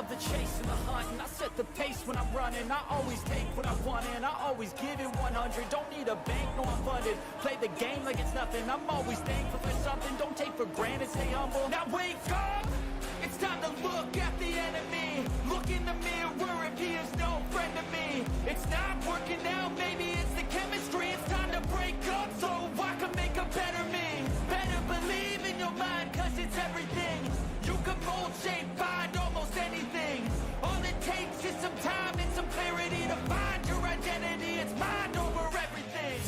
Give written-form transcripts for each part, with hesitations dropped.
the chase and the hunt, and I set the pace when I'm running. I always take what I want and I always give it 100. Don't need a bank, no I'm funded. Play the game like it's nothing. I'm always thankful for something. Don't take for granted, stay humble. Now wake up! It's time to look at the enemy. Look in the mirror if he is no friend to me. It's not working out, maybe it's the chemistry. It's time to break up so I can make a better me. Better believe in your mind, cause it's everything. You can mold, shape, find almost anything. All it takes is some time and some clarity to find your identity. It's mind over everything.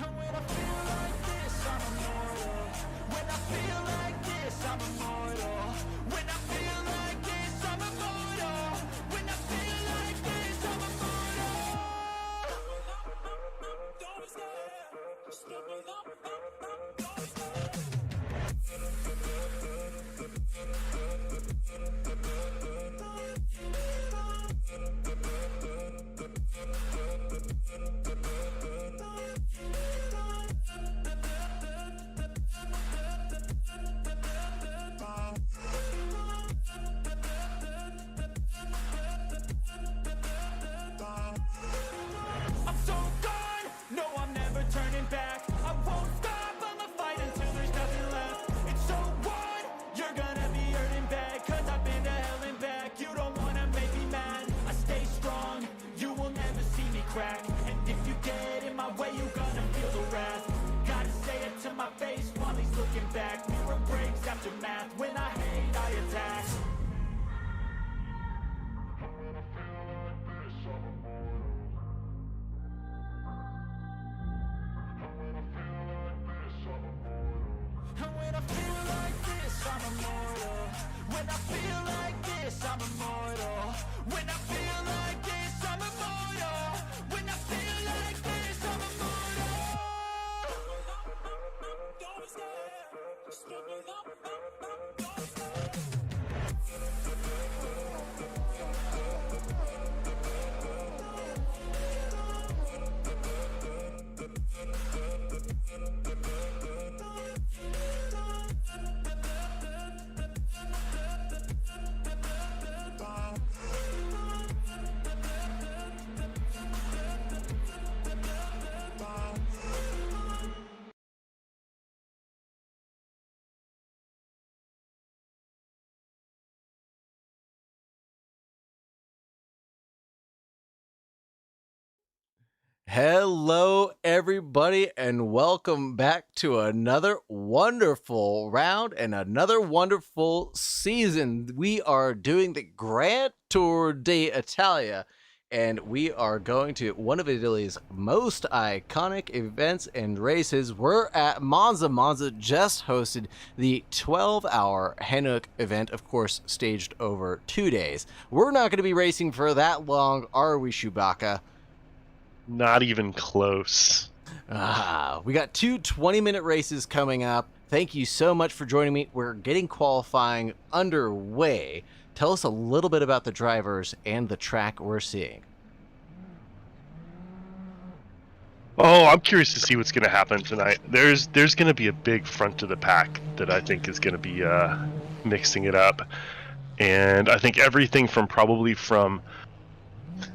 And when I feel like this, I'm immortal. When I feel like this, I'm immortal. When I feel like this, I'm immortal. When I feel like this, I'm immortal. Don't stare, step it up, don't stare. I'm so gone, no I'm never turning back. I won't stop, I'ma fight until there's nothing left. It's so what? You're gonna be hurting bad, cause I've been to hell and back. You don't wanna make me mad, I stay strong. You will never see me crack. And if you get in my way, you gonna feel the wrath. Gotta say it to my face while he's looking back. Mirror breaks after math, when I hate I attack. And when I feel like this, I'm immortal. When I feel like this, I'm immortal. When I feel like this, I'm immortal. When I feel like this, I'm immortal. Don't stare, step it up, don't stare. Hello, everybody, and welcome back to another wonderful round and another wonderful season. We are doing the Grand Tour d'Italia, and we are going to one of Italy's most iconic events and races. We're at Monza. Monza just hosted the 12-hour Hennock event, of course, staged over 2 days. We're not going to be racing for that long, are we, Chewbacca? Not even close. We got two 20-minute races coming up. Thank you so much for joining me. We're getting qualifying underway. Tell us a little bit about the drivers and the track we're seeing. Oh, I'm curious to see what's going to happen tonight. There's going to be a big front to the pack that I think is going to be mixing it up. And I think everything from probably from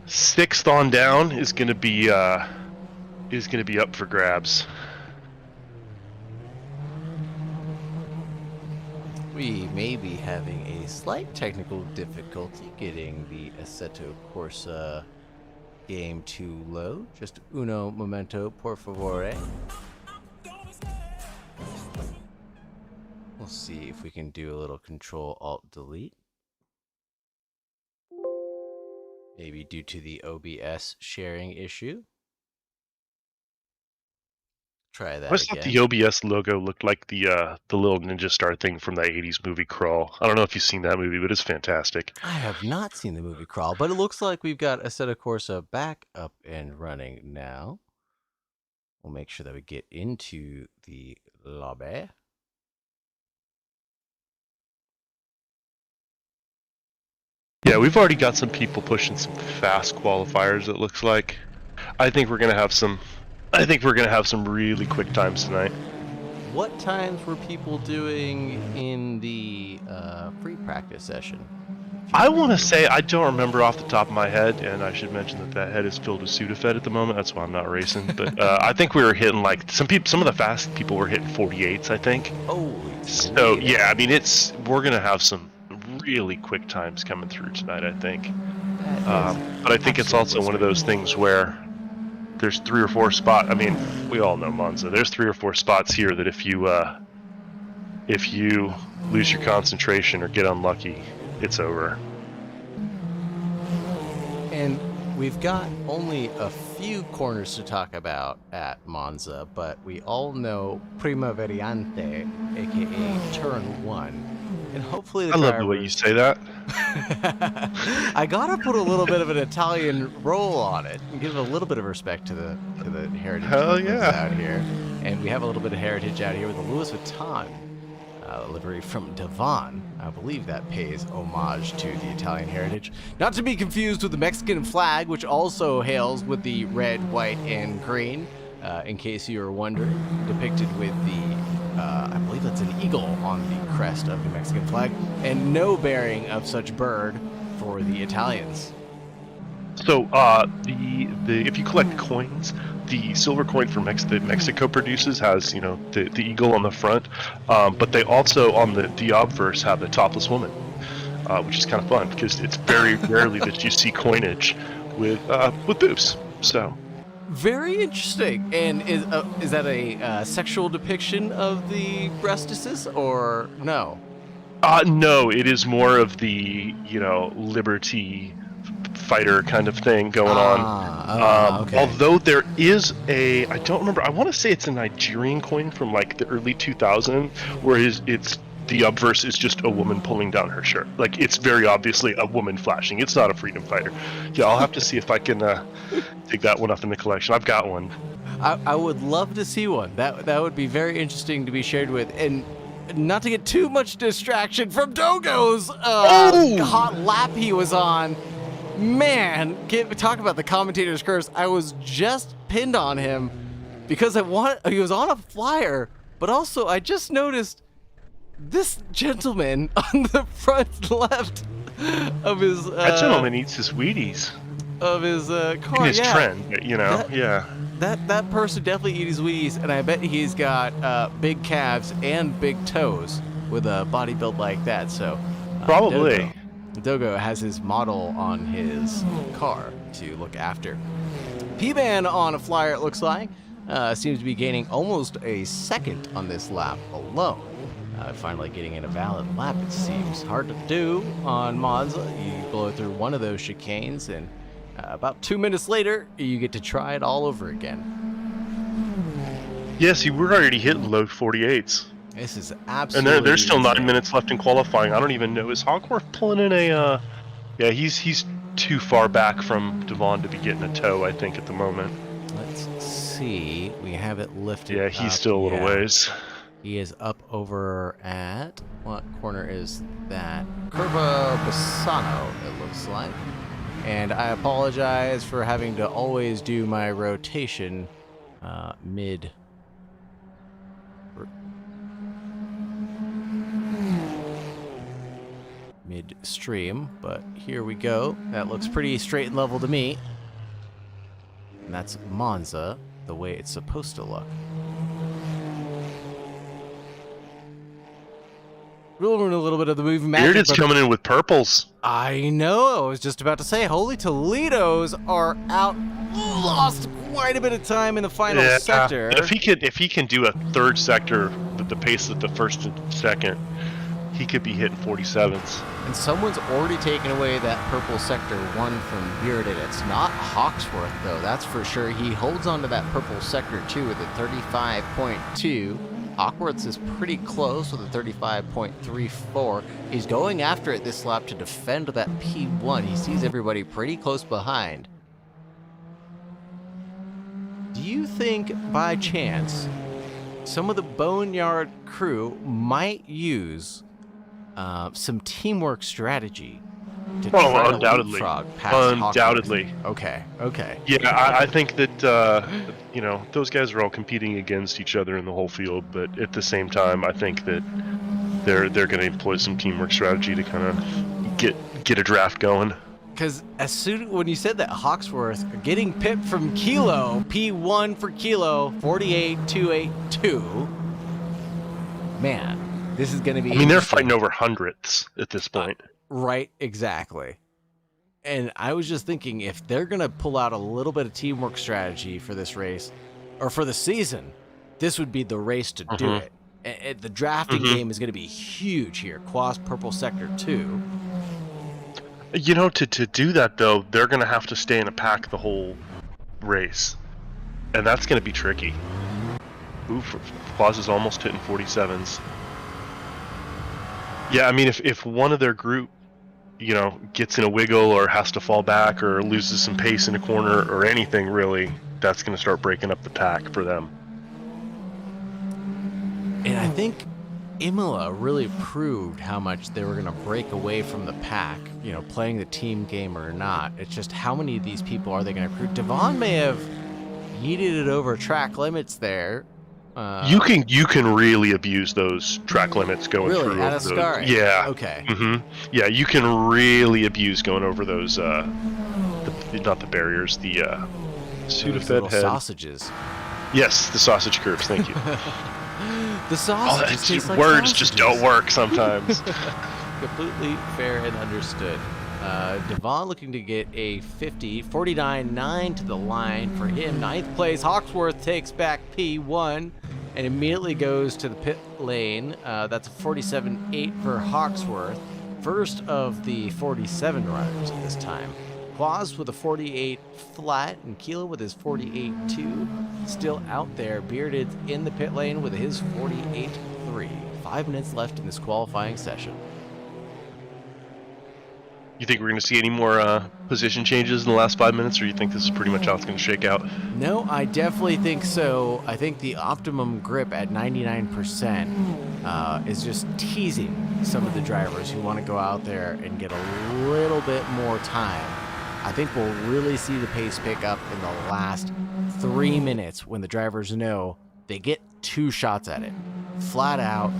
6th on down is going to be up for grabs. We may be having a slight technical difficulty getting the Assetto Corsa game to load. Just uno momento, por favore. We'll see if we can do a little Control-Alt-Delete. Maybe due to the OBS sharing issue. Try that I always again. thought the OBS logo looked like the little ninja star thing from the 80s movie Crawl. I don't know if you've seen that movie, but it's fantastic. I have not seen the movie Crawl, but it looks like we've got Assetto Corsa back up and running now. We'll make sure that we get into the lobby. Yeah, we've already got some people pushing some fast qualifiers, it looks like. I think we're gonna have some. I think we're gonna have some really quick times tonight. What times were people doing in the free practice session? I want to say I don't remember off the top of my head, and I should mention that head is filled with Sudafed at the moment. That's why I'm not racing. But I think we were hitting like some of the fast people were hitting 48s. I think. Holy. So yeah, I mean we're gonna have some really quick times coming through tonight. I think. But I think it's also one of those things where there's 3 or 4 spots. I mean, we all know Monza. There's 3 or 4 spots here that if you lose your concentration or get unlucky, it's over. And we've got only a few corners to talk about at Monza, but we all know Prima Variante, aka Turn 1. And hopefully I love the way you say that. I gotta put a little bit of an Italian roll on it and give a little bit of respect to the heritage out here. And we have a little bit of heritage out here with the Louis Vuitton livery from Devon. I believe that pays homage to the Italian heritage. Not to be confused with the Mexican flag, which also hails with the red, white, and green, in case you were wondering, depicted with the I believe that's an eagle on the crest of the Mexican flag, and no bearing of such bird for the Italians. So if you collect coins, the silver coin from that Mexico produces has the eagle on the front, but they also on the obverse have the topless woman, which is kind of fun because it's very rarely that you see coinage with boobs. So. Very interesting. And is that a sexual depiction of the breastises, or no? No, it is more of the liberty fighter kind of thing going on. Okay. Although there is I don't remember. I want to say it's a Nigerian coin from like the early 2000s, where it's the obverse is just a woman pulling down her shirt. Like, it's very obviously a woman flashing. It's not a freedom fighter. Yeah, I'll have to see if I can take that one up in the collection. I've got one. I would love to see one. That would be very interesting to be shared with. And not to get too much distraction from Dogo's hot lap he was on. Man, talk about the commentator's curse. I was just pinned on him because he was on a flyer, but also I just noticed this gentleman on the front left of his that gentleman eats his Wheaties of his car. In his trend, That person definitely eats his Wheaties, and I bet he's got big calves and big toes with a body build like that. So probably Dogo has his model on his car to look after. P-Man on a flyer, it looks like, seems to be gaining almost a second on this lap alone. Finally getting in a valid lap, it seems. Hard to do on Monza. You blow through one of those chicanes, and about 2 minutes later, you get to try it all over again. Yes, we're already hitting low 48s. This is absolutely And there's still 9 insane. minutes left in qualifying. I don't even know. Is Hogwarth pulling in a... Yeah, he's too far back from Devon to be getting a tow, I think, at the moment. Let's see. We have it lifted Yeah, he's up. still a little ways. He is up over at... What corner is that? Curva Bassano, it looks like. And I apologize for having to always do my rotation mid-stream, but here we go. That looks pretty straight and level to me. And that's Monza, the way it's supposed to look. We'll learn a little bit of the movie magic. Bearded's coming in with purples. I know. I was just about to say, Holy Toledo's are out. Lost quite a bit of time in the final sector. If he can do a third sector with the pace of the first and second, he could be hitting 47s. And someone's already taken away that purple sector 1 from Bearded. It's not Hawksworth, though. That's for sure. He holds on to that purple sector 2 with a 35.2. Hawkworth's is pretty close with a 35.34. He's going after it this lap to defend that P1. He sees everybody pretty close behind. Do you think, by chance, some of the Boneyard crew might use some teamwork strategy to Oh, try undoubtedly. to leapfrog past Undoubtedly. Hawkworth. Okay. Yeah, I think that those guys are all competing against each other in the whole field, but at the same time, I think that they're going to employ some teamwork strategy to kind of get a draft going. Because when you said that Hawksworth getting pipped from Kilo, P1 for Kilo, 48,282. Man, this is going to be. I mean, they're fighting over hundredths at this point. Right, exactly. And I was just thinking, if they're going to pull out a little bit of teamwork strategy for this race, or for the season, this would be the race to do it. And the drafting game is going to be huge here. Quas Purple Sector 2. To do that, though, they're going to have to stay in a pack the whole race. And that's going to be tricky. Ooh, Quas is almost hitting 47s. Yeah, I mean, if one of their group, gets in a wiggle or has to fall back or loses some pace in a corner or anything, really, that's going to start breaking up the pack for them. And I think Imola really proved how much they were going to break away from the pack, playing the team game or not. It's just how many of these people are they going to recruit? Devon may have yeeted it over track limits there. You can really abuse those track limits going through. Really? At Ascari? Yeah. Okay. Yeah, you can really abuse going over those, not the barriers, the Sudafed head. Sausages. Yes, the sausage curves, thank you. The sausages taste like words sausages. just don't work sometimes. Completely fair and understood. Devon looking to get a 49.9 to the line for him. 9th place. Hawksworth takes back P1 and immediately goes to the pit lane. That's a 47.8 for Hawksworth. First of the 47 runners at this time. Quaz with a 48 flat and Kilo with his 48.2. Still out there. Bearded in the pit lane with his 48.3. 5 minutes left in this qualifying session. You think we're going to see any more position changes in the last 5 minutes, or you think this is pretty much how it's going to shake out? No, I definitely think so. I think the optimum grip at 99% is just teasing some of the drivers who want to go out there and get a little bit more time. I think we'll really see the pace pick up in the last 3 minutes when the drivers know they get 2 shots at it. Flat out,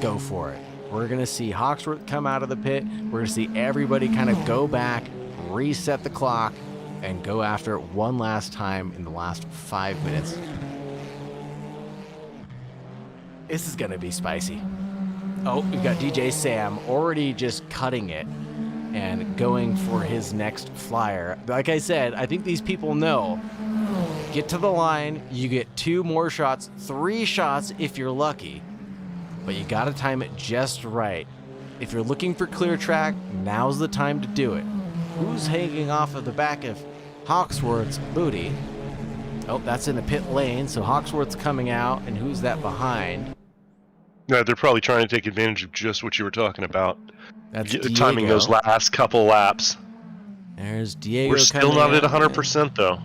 go for it. We're going to see Hawksworth come out of the pit. We're going to see everybody kind of go back, reset the clock, and go after it one last time in the last 5 minutes. This is going to be spicy. Oh, we've got DJ Sam already just cutting it and going for his next flyer. Like I said, I think these people know. Get to the line, you get 2 more shots, 3 shots if you're lucky. But you gotta time it just right. If you're looking for clear track, now's the time to do it. Who's hanging off of the back of Hawksworth's booty? Oh, that's in the pit lane, so Hawksworth's coming out, and who's that behind? No, they're probably trying to take advantage of just what you were talking about. That's timing those last couple laps. There's Diego. We're still not at 100% though.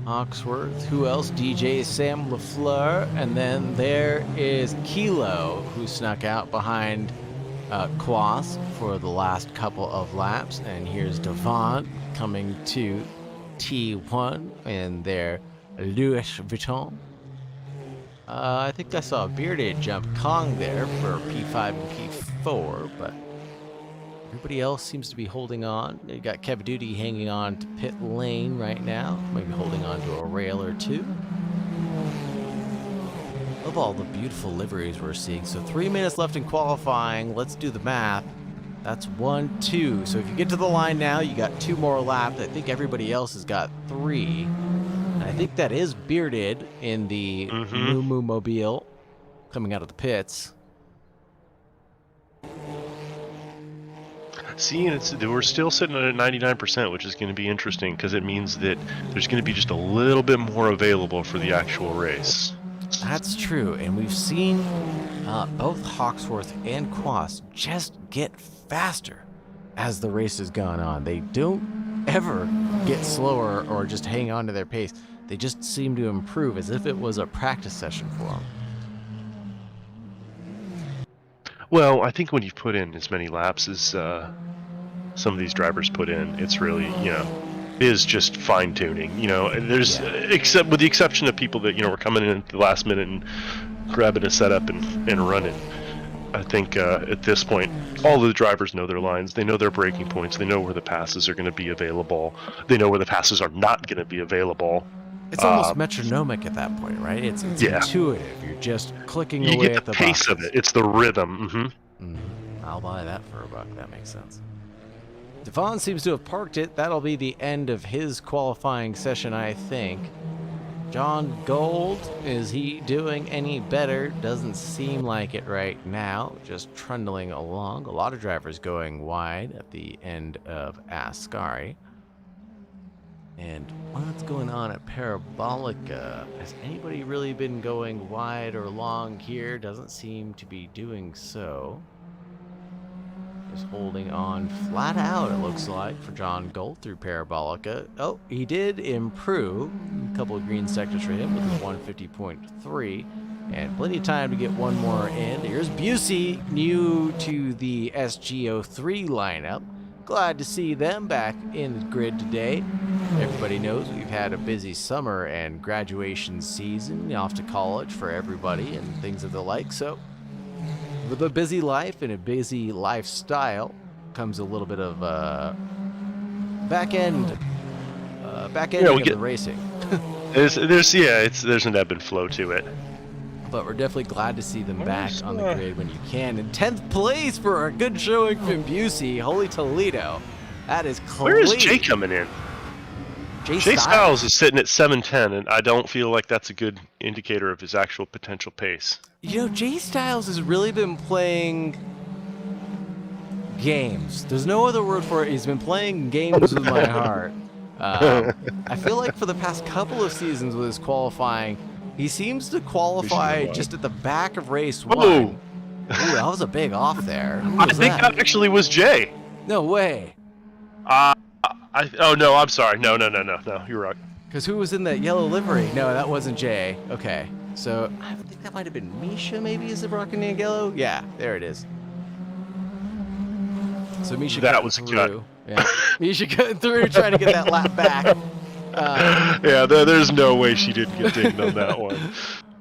Hawksworth. Who else? DJ Sam LaFleur. And then there is Kilo, who snuck out behind Quas for the last couple of laps. And here's Devon coming to T1. And there, Louis Vuitton. I think I saw a bearded jump Kong there for P5 and P4, but everybody else seems to be holding on. You got Kev Duty hanging on to pit lane right now. Maybe holding on to a rail or two. Love all the beautiful liveries we're seeing. So 3 minutes left in qualifying. Let's do the math. That's 1, 2. So if you get to the line now, you got 2 more laps. I think everybody else has got 3. And I think that is bearded in the Moo Mobile coming out of the pits. See, we're still sitting at 99%, which is going to be interesting because it means that there's going to be just a little bit more available for the actual race. That's true, and we've seen both Hawksworth and Quas just get faster as the race has gone on. They don't ever get slower or just hang on to their pace. They just seem to improve as if it was a practice session for them. Well, I think when you've put in as many laps as some of these drivers put in. It's really, is just fine tuning. There's except with the exception of people that were coming in at the last minute and grabbing a setup and running. I think at this point, all of the drivers know their lines. They know their braking points. They know where the passes are going to be available. They know where the passes are not going to be available. It's almost metronomic at that point, right? It's intuitive. You're just clicking you away get at the pace boxes. of it. It's the rhythm. I'll buy that for $1. That makes sense. Devon seems to have parked it. That'll be the end of his qualifying session, I think. John Gold, is he doing any better? Doesn't seem like it right now. Just trundling along. A lot of drivers going wide at the end of Ascari. And what's going on at Parabolica? Has anybody really been going wide or long here? Doesn't seem to be doing so. Just holding on flat out, it looks like, for John Gold through Parabolica. Oh, he did improve. A couple of green sectors for him with his 150.3. And plenty of time to get one more in. Here's Busey, new to the SG03 lineup. Glad to see them back in the grid today. Everybody knows we've had a busy summer and graduation season, off to college for everybody and things of the like. So with a busy life and a busy lifestyle comes a little bit of back end of the racing. there's an ebb and flow to it. But we're definitely glad to see them back on the grid when you can. In 10th place for a good showing from Busey. Holy Toledo. That is clean. Where is Jay coming in? Jay Styles is sitting at 7:10, and I don't feel like that's a good indicator of his actual potential pace. Jay Styles has really been playing games. There's no other word for it. He's been playing games with my heart. I feel like for the past couple of seasons with his qualifying, he seems to qualify just at the back of race one. Ooh, that was a big off there. I think that actually was Jay. No way. No, I'm sorry. No, you're right. Because who was in that yellow livery? No, that wasn't Jay. Okay, so I think that might have been Misha, maybe, is it rocking in yellow? Yeah, there it is. So Misha that cut was through. good. Yeah, Misha cut through, trying to get that lap back. There's no way she didn't get dinged on that one.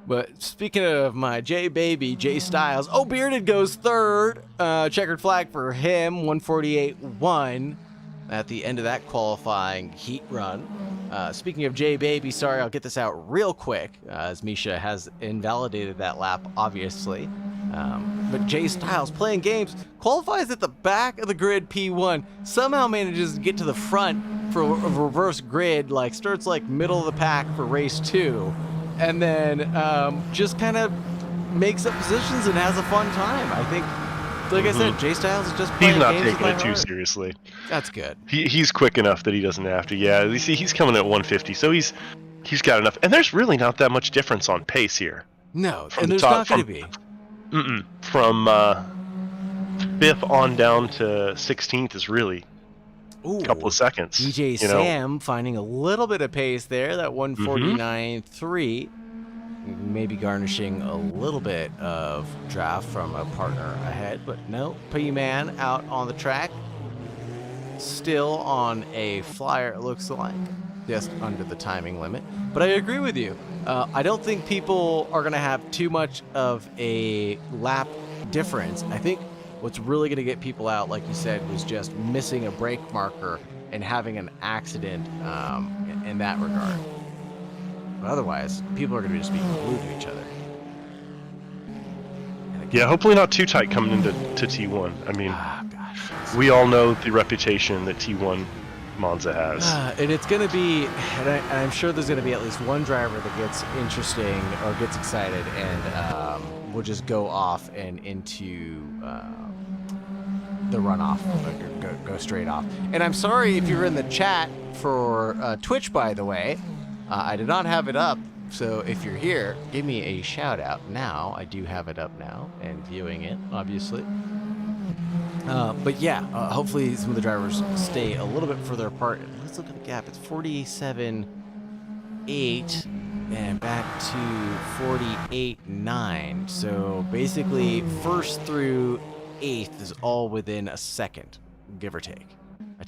But speaking of my Jay baby, Jay Styles, Bearded goes third. Checkered flag for him, 148.1 at the end of that qualifying heat run. Speaking of Jay baby, sorry, I'll get this out real quick, as Misha has invalidated that lap, obviously. But Jay Styles, playing games, qualifies at the back of the grid P1, somehow manages to get to the front for a reverse grid, starts middle of the pack for race 2, and then just kind of makes up positions and has a fun time. I think, like I said, Jay Styles is just playing games. He's not taking it too seriously. That's good. He's quick enough that he doesn't have to. Yeah, you see, he's coming at 150, so he's got enough. And there's really not that much difference on pace here. No, and there's not going to be. From 5th on down to 16th is really a couple of seconds. DJ Sam finding a little bit of pace there, that 149.3. Maybe garnishing a little bit of draft from a partner ahead, but no, P-Man out on the track. Still on a flyer, it looks like, just under the timing limit. But I agree with you. I don't think people are going to have too much of a lap difference. I think what's really going to get people out, like you said, was just missing a brake marker and having an accident in that regard. But otherwise, people are going to just be glued to each other. Yeah, hopefully not too tight coming into T1. I mean, we all know the reputation that T1 Monza has. And it's going to be, and I'm sure there's going to be at least one driver that gets interesting or gets excited and will just go off and into the runoff, go straight off. And I'm sorry if you're in the chat for Twitch, by the way. I did not have it up, so if you're here, give me a shout out now. I do have it up now and viewing it, obviously. But yeah, hopefully some of the drivers stay a little bit further apart. Let's look at the gap. It's 47.8 and back to 48.9. So basically, first through 8th is all within a second, give or take.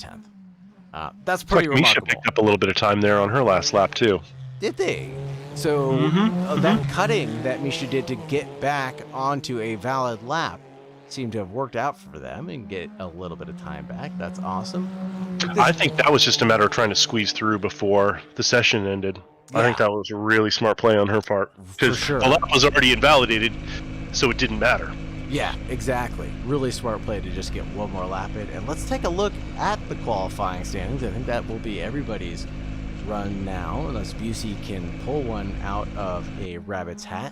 a 10th. That's It's like pretty Misha remarkable. picked up a little bit of time there on her last lap too. Did they? So that cutting that Misha did to get back onto a valid lap seemed to have worked out for them and get a little bit of time back. That's awesome. I think that was just a matter of trying to squeeze through before the session ended. I think that was a really smart play on her part. Because sure. the lap was already invalidated, so it didn't matter. Yeah, exactly. Really smart play to just get one more lap in. And let's take a look at the qualifying standings. I think that will be everybody's run now, unless Busey can pull one out of a rabbit's hat.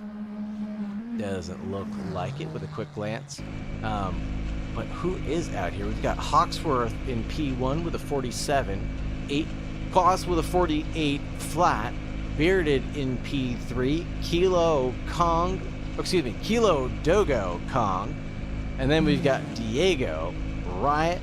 Doesn't look like it with a quick glance. But who is out here? We've got Hawksworth in P1 with a 47, 8 Koss with a 48 flat, Bearded in P3, Kilo Dogo Kong, and then we've got Diego, Riot,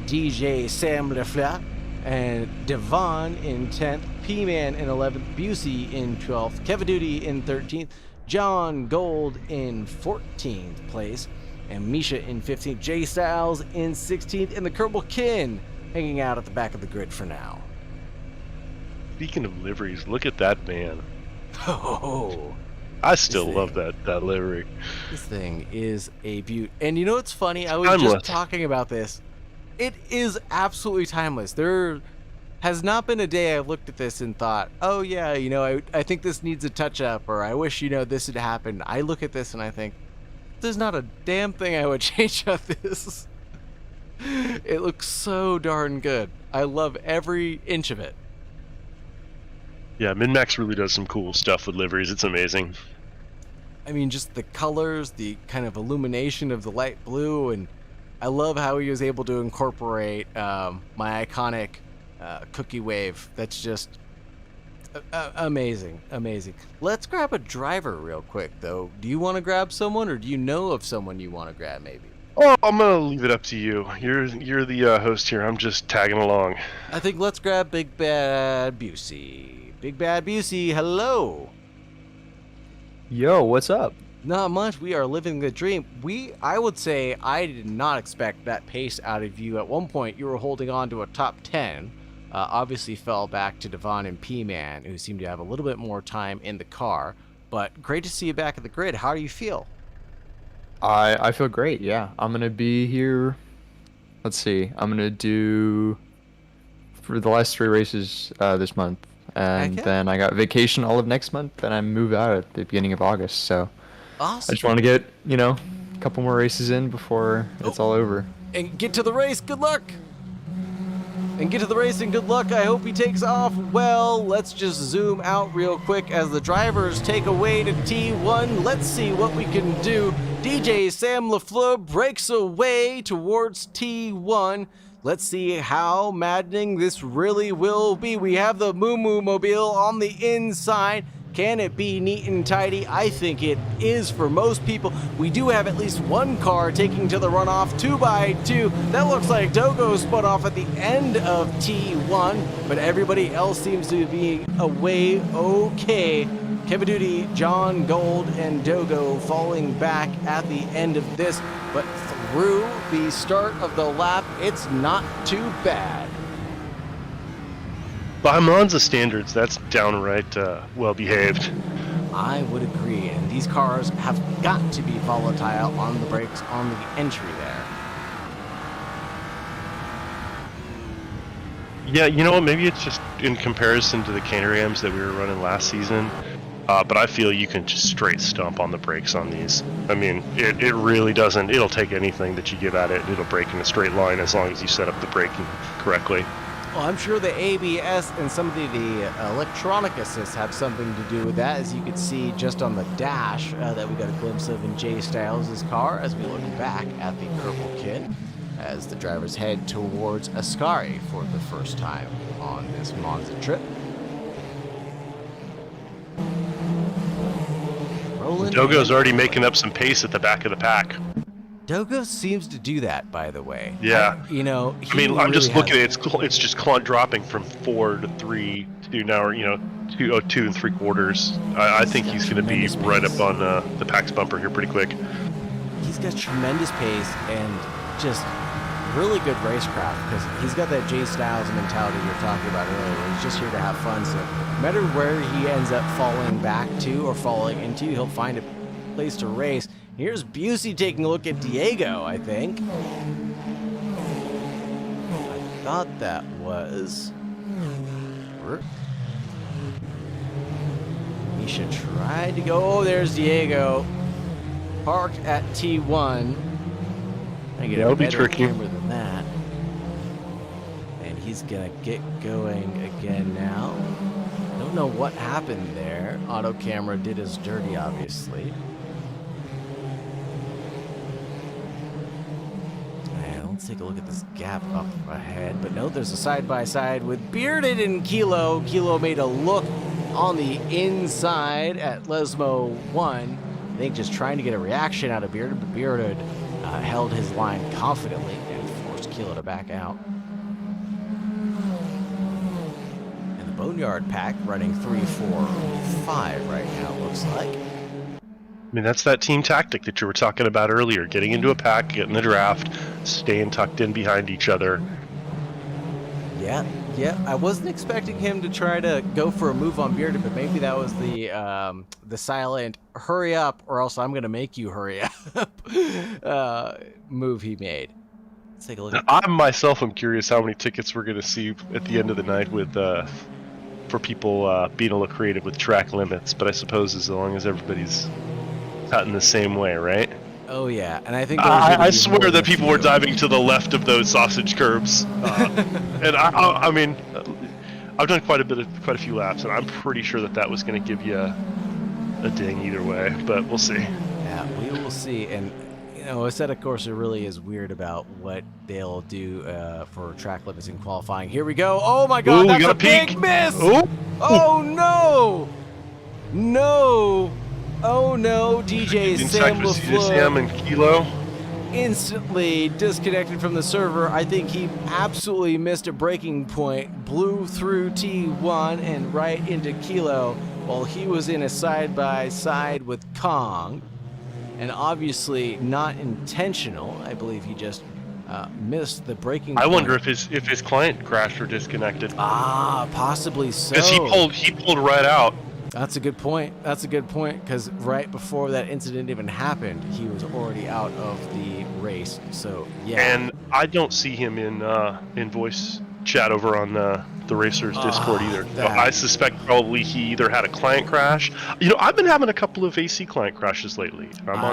DJ Sam Lefleur, and Devon in 10th, P-Man in 11th, Busey in 12th, Kevin Duty in 13th, John Gold in 14th place, and Misha in 15th, Jay Styles in 16th, and the Kerbal Kin hanging out at the back of the grid for now. Speaking of liveries, look at that van. Oh, I still love that livery. this thing is a beaut. And you know what's funny? I was Timeless. just talking about this. It is absolutely timeless. There has not been a day I've looked at this and thought, oh yeah, I think this needs a touch up, or I wish, this had happened. I look at this and I think, there's not a damn thing I would change on this. It looks so darn good. I love every inch of it. Yeah, Min-Max really does some cool stuff with liveries. It's amazing. I mean, just the colors, the kind of illumination of the light blue, and I love how he was able to incorporate my iconic cookie wave. That's just amazing. Let's grab a driver real quick, though. Do you want to grab someone, or do you know of someone you want to grab, maybe? Oh, I'm gonna leave it up to you. You're the host here. I'm just tagging along. I think let's grab Big Bad Busey. Big Bad Busey, hello. Yo, what's up? Not much. We are living the dream. I would say I did not expect that pace out of you. At one point, you were holding on to a top 10. Obviously fell back to Devon and P-Man, who seemed to have a little bit more time in the car. But great to see you back at the grid. How do you feel? I feel great, yeah. I'm going to be here, let's see, I'm going to do for the last 3 races this month. And then I got vacation all of next month, and I move out at the beginning of August. So Awesome. I just want to get, a couple more races in before it's all over. And get to the race. Good luck. And get to the race and good luck. I hope he takes off well. Let's just zoom out real quick as the drivers take away to T1. Let's see what we can do. DJ Sam Lafleur breaks away towards T1. Let's see how maddening this really will be. We have the Moo Moo Mobile on the inside. Can it be neat and tidy? I think it is for most people. We do have at least one car taking to the runoff 2x2. That looks like Dogo spun off at the end of T1, but everybody else seems to be away okay. Kevin Duty, John Gold, and Dogo falling back at the end of this, but through the start of the lap, it's not too bad. By Monza standards, that's downright well behaved. I would agree, and these cars have got to be volatile on the brakes on the entry there. Yeah, you know what? Maybe it's just in comparison to the Caterhams that we were running last season. But I feel you can just straight stomp on the brakes on these. I mean, it really doesn't. It'll take anything that you give at it. It'll brake in a straight line as long as you set up the braking correctly. Well, I'm sure the ABS and some of the electronic assists have something to do with that, as you could see just on the dash that we got a glimpse of in Jay Styles' car as we look back at the Kerbal Kin as the drivers head towards Ascari for the first time on this Monza trip. Dogo's already making up some pace at the back of the pack. Dogo seems to do that, by the way. Yeah. I'm just looking at it. It's just dropping from 4 to 3 to now, 2 3/4. I think he's going to be right up on the pack's bumper here pretty quick. He's got tremendous pace and just really good racecraft because he's got that Jay Styles mentality we were talking about earlier. Where he's just here to have fun. So no matter where he ends up falling back to or falling into, he'll find a place to race. Here's Busey taking a look at Diego, I think. I thought that was... Misha tried to go. Oh, there's Diego. Parked at T1. I get That'll a be better tricky. camera than that. And he's going to get going again now. Don't know what happened there. Auto camera did his dirty, obviously. And let's take a look at this gap up ahead. But no, there's a side-by-side with Bearded and Kilo. Kilo made a look on the inside at Lesmo 1. I think just trying to get a reaction out of Bearded, but Bearded held his line confidently and forced Kilo to back out. And the Boneyard pack running 3, 4, 5 right now, it looks like. I mean, that's that team tactic that you were talking about earlier. Getting into a pack, getting the draft, staying tucked in behind each other. Yeah, I wasn't expecting him to try to go for a move on Bearded, but maybe that was the silent hurry up or else I'm going to make you hurry up move he made. Let's take a look at I myself am curious how many tickets we're going to see at the end of the night with for people being a little creative with track limits, but I suppose as long as everybody's cut in the same way, right? Oh yeah, and I think I swear that people were diving to the left of those sausage curbs, and I mean, I've done quite a few laps, and I'm pretty sure that was going to give you a ding either way, but we'll see. Yeah, we will see. And you know, Assetto Corsa really is weird about what they'll do for track limits in qualifying. Here we go. Oh my God, Ooh, that's we got a big miss. Oh no, no. Oh no, DJ Sam Sam and Kilo instantly disconnected from the server. I think he absolutely missed a breaking point, blew through T1 and right into Kilo while he was in a side-by-side with Kong. And obviously not intentional. I believe he just missed the breaking point. I wonder if his client crashed or disconnected. Ah, possibly so. Because he pulled right out. That's a good point. That's a good point, because right before that incident even happened, he was already out of the race. So yeah. And I don't see him in voice chat over on the Racers Discord either. I suspect probably he either had a client crash. You know, I've been having a couple of AC client crashes lately. I'm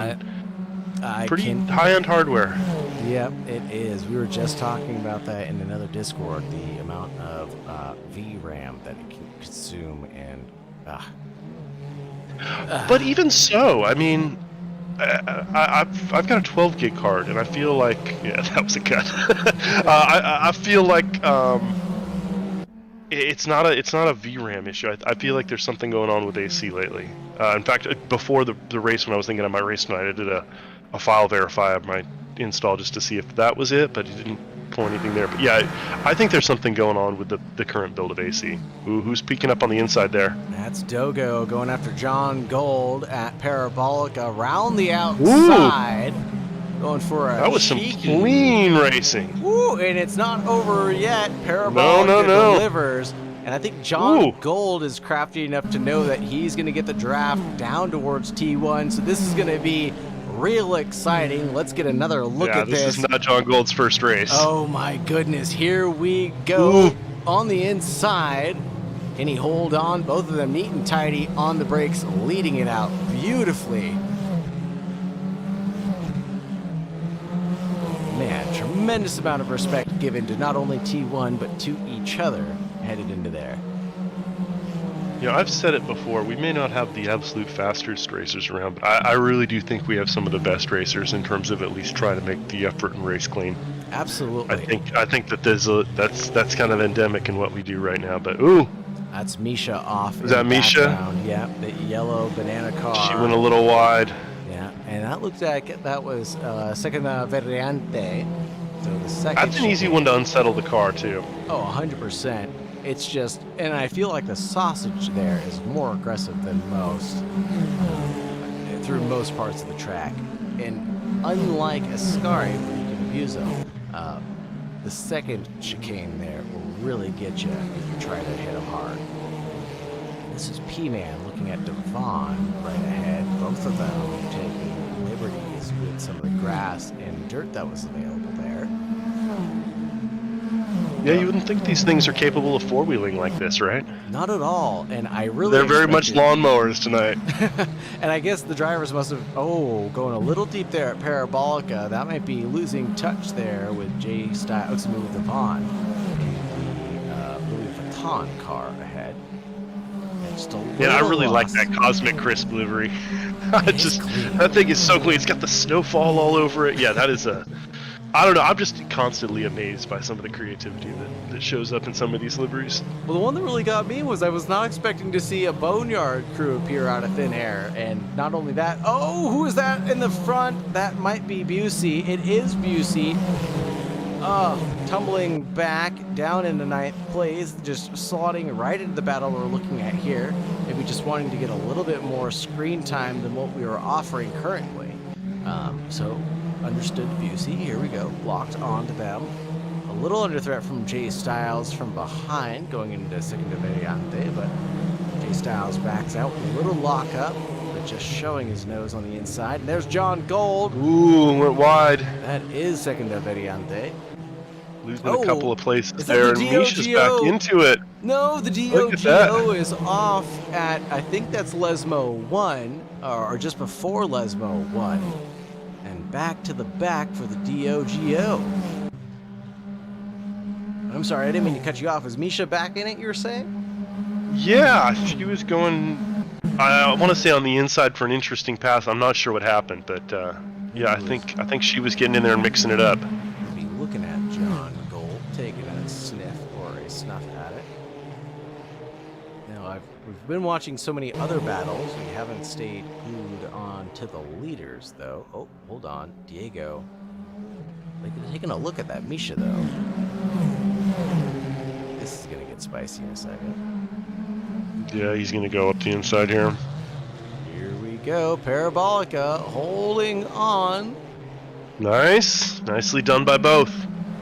on pretty high-end hardware. Yep, it is. We were just talking about that in another Discord, the amount of VRAM that it can consume, and but even so, I mean, I've got a 12 gig card, and I feel like that was a cut. I feel like it's not a VRAM issue. I feel like there's something going on with AC lately. In fact, before the race, when I was thinking of my race tonight, I did a file verify of my install just to see if that was it, but it didn't pull anything there. But yeah, I think there's something going on with the current build of AC. Ooh, who's peeking up on the inside there? That's Dogo going after John Gold at Parabolic around the outside. Ooh. Going for a that was cheeky. Some clean racing. Ooh, and it's not over yet. Parabolic delivers. And I think John Gold is crafty enough to know that he's going to get the draft down towards T1. So this is going to be real exciting. Let's get another look at this. This is not John Gold's first race. Oh my goodness. Here we go. Ooh. On the inside. Can he hold on? Both of them neat and tidy on the brakes, leading it out beautifully. Man, tremendous amount of respect given to not only T1, but to each other headed into there. You know, I've said it before, we may not have the absolute fastest racers around, but I really do think we have some of the best racers in terms of at least trying to make the effort and race clean. Absolutely. I think that that's kind of endemic in what we do right now, but ooh. That's Misha off. Is that Misha? Yeah, the yellow banana car. She went a little wide. Yeah, and that looked like that was second variante. So the second. That's an easy one to unsettle the car too. Oh, 100%. It's just, and I feel like the sausage there is more aggressive than most through most parts of the track. And unlike Ascari, where you can abuse them, The second chicane there will really get you if you try to hit them hard. This is P-Man looking at Devon right ahead. Both of them taking liberties with some of the grass and dirt that was available there. Yeah, you wouldn't think these things are capable of four-wheeling like this, right? Not at all, and I really They're very much lawnmowers tonight. And I guess the drivers must have, going a little deep there at Parabolica. That might be losing touch there with J Style, with Devon in the Louis Vuitton car ahead. Yeah, I really like that Cosmic Crisp livery. That thing is so clean. It's got the snowfall all over it. Yeah, that is I don't know, I'm just constantly amazed by some of the creativity that shows up in some of these liveries. Well, the one that really got me was I was not expecting to see a Boneyard crew appear out of thin air. And not only that, who is that in the front? That might be Busey. It is Busey. Tumbling back down into 9th place, just slotting right into the battle we're looking at here. Maybe just wanting to get a little bit more screen time than what we are offering currently. So understood Busey. Here we go. Locked onto them. A little under threat from Jay Styles from behind going into second variante, but Jay Styles backs out with a little lock up, but just showing his nose on the inside. And there's John Gold. Ooh, went wide. That is second variante. Losing a couple of places there, and Misha's back into it. No, the DOGO is off at, I think that's Lesmo 1, or just before Lesmo 1. And back to the back for the DOGO. I'm sorry, I didn't mean to cut you off. Is Misha back in it, you were saying? Yeah, she was going, I want to say on the inside for an interesting pass. I'm not sure what happened, but yeah, I think she was getting in there and mixing it up. We'll be looking at John Gold taking a sniff or a snuff at it. Now, we've been watching so many other battles. We haven't stayed glued on to the leaders, though. Oh, hold on. Diego. Taking a look at that Misha, though. This is going to get spicy in a second. Yeah, he's going to go up the inside here. Here we go. Parabolica holding on. Nice. Nicely done by both.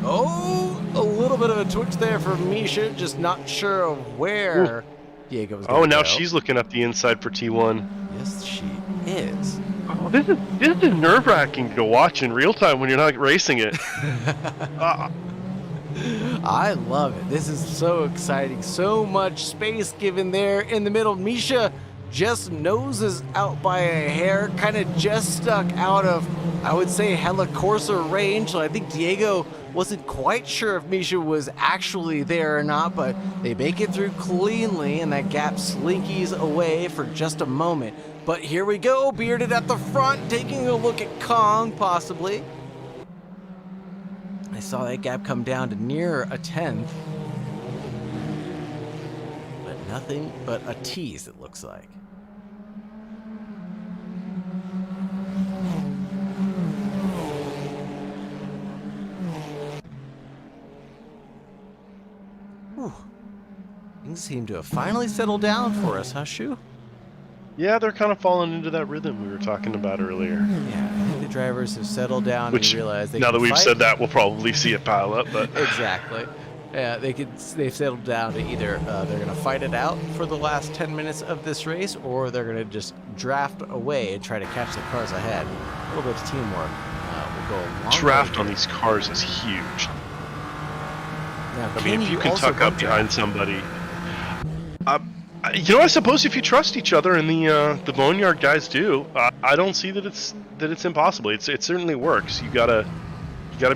Oh, a little bit of a twitch there for Misha. Just not sure of where Diego was going to go. Now she's looking up the inside for T1. Yes, she is. Oh, this is nerve-wracking to watch in real time when you're not racing it. I love it. This is so exciting. So much space given there in the middle. Misha just noses out by a hair, kind of just stuck out of, I would say, Hella Corsa range. So I think Diego wasn't quite sure if Misha was actually there or not, but they make it through cleanly, and that gap slinkies away for just a moment. But here we go, Bearded at the front, taking a look at Kong, possibly. I saw that gap come down to near a 10th. But nothing but a tease, it looks like. Whew. Things seem to have finally settled down for us, huh, Shu? Yeah, they're kind of falling into that rhythm we were talking about earlier. Yeah, I think the drivers have settled down and realized they now can that we've fight. said that, we'll probably see it pile up. But Exactly. Yeah, they've settled down to either they're going to fight it out for the last 10 minutes of this race, or they're going to just draft away and try to catch the cars ahead. A little bit of teamwork will go a long draft way on these cars is huge. Now, I mean, if you can also tuck up bump behind draft? somebody, you know, I suppose if you trust each other, and the Boneyard guys do, I don't see that it's impossible. It certainly works. You gotta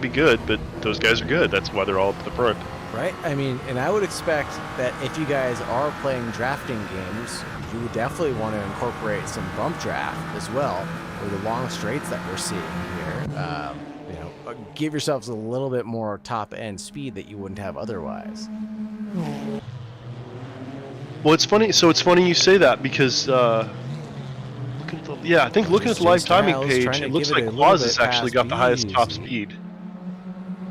be good, but those guys are good. That's why they're all up to the front. Right? I mean, and I would expect that if you guys are playing drafting games, you would definitely want to incorporate some bump draft as well, or the long straights that we're seeing here. Give yourselves a little bit more top-end speed that you wouldn't have otherwise. Well, it's funny. So it's funny you say that because I think looking at the live timing page, it looks like Quaz has actually got the highest top speed.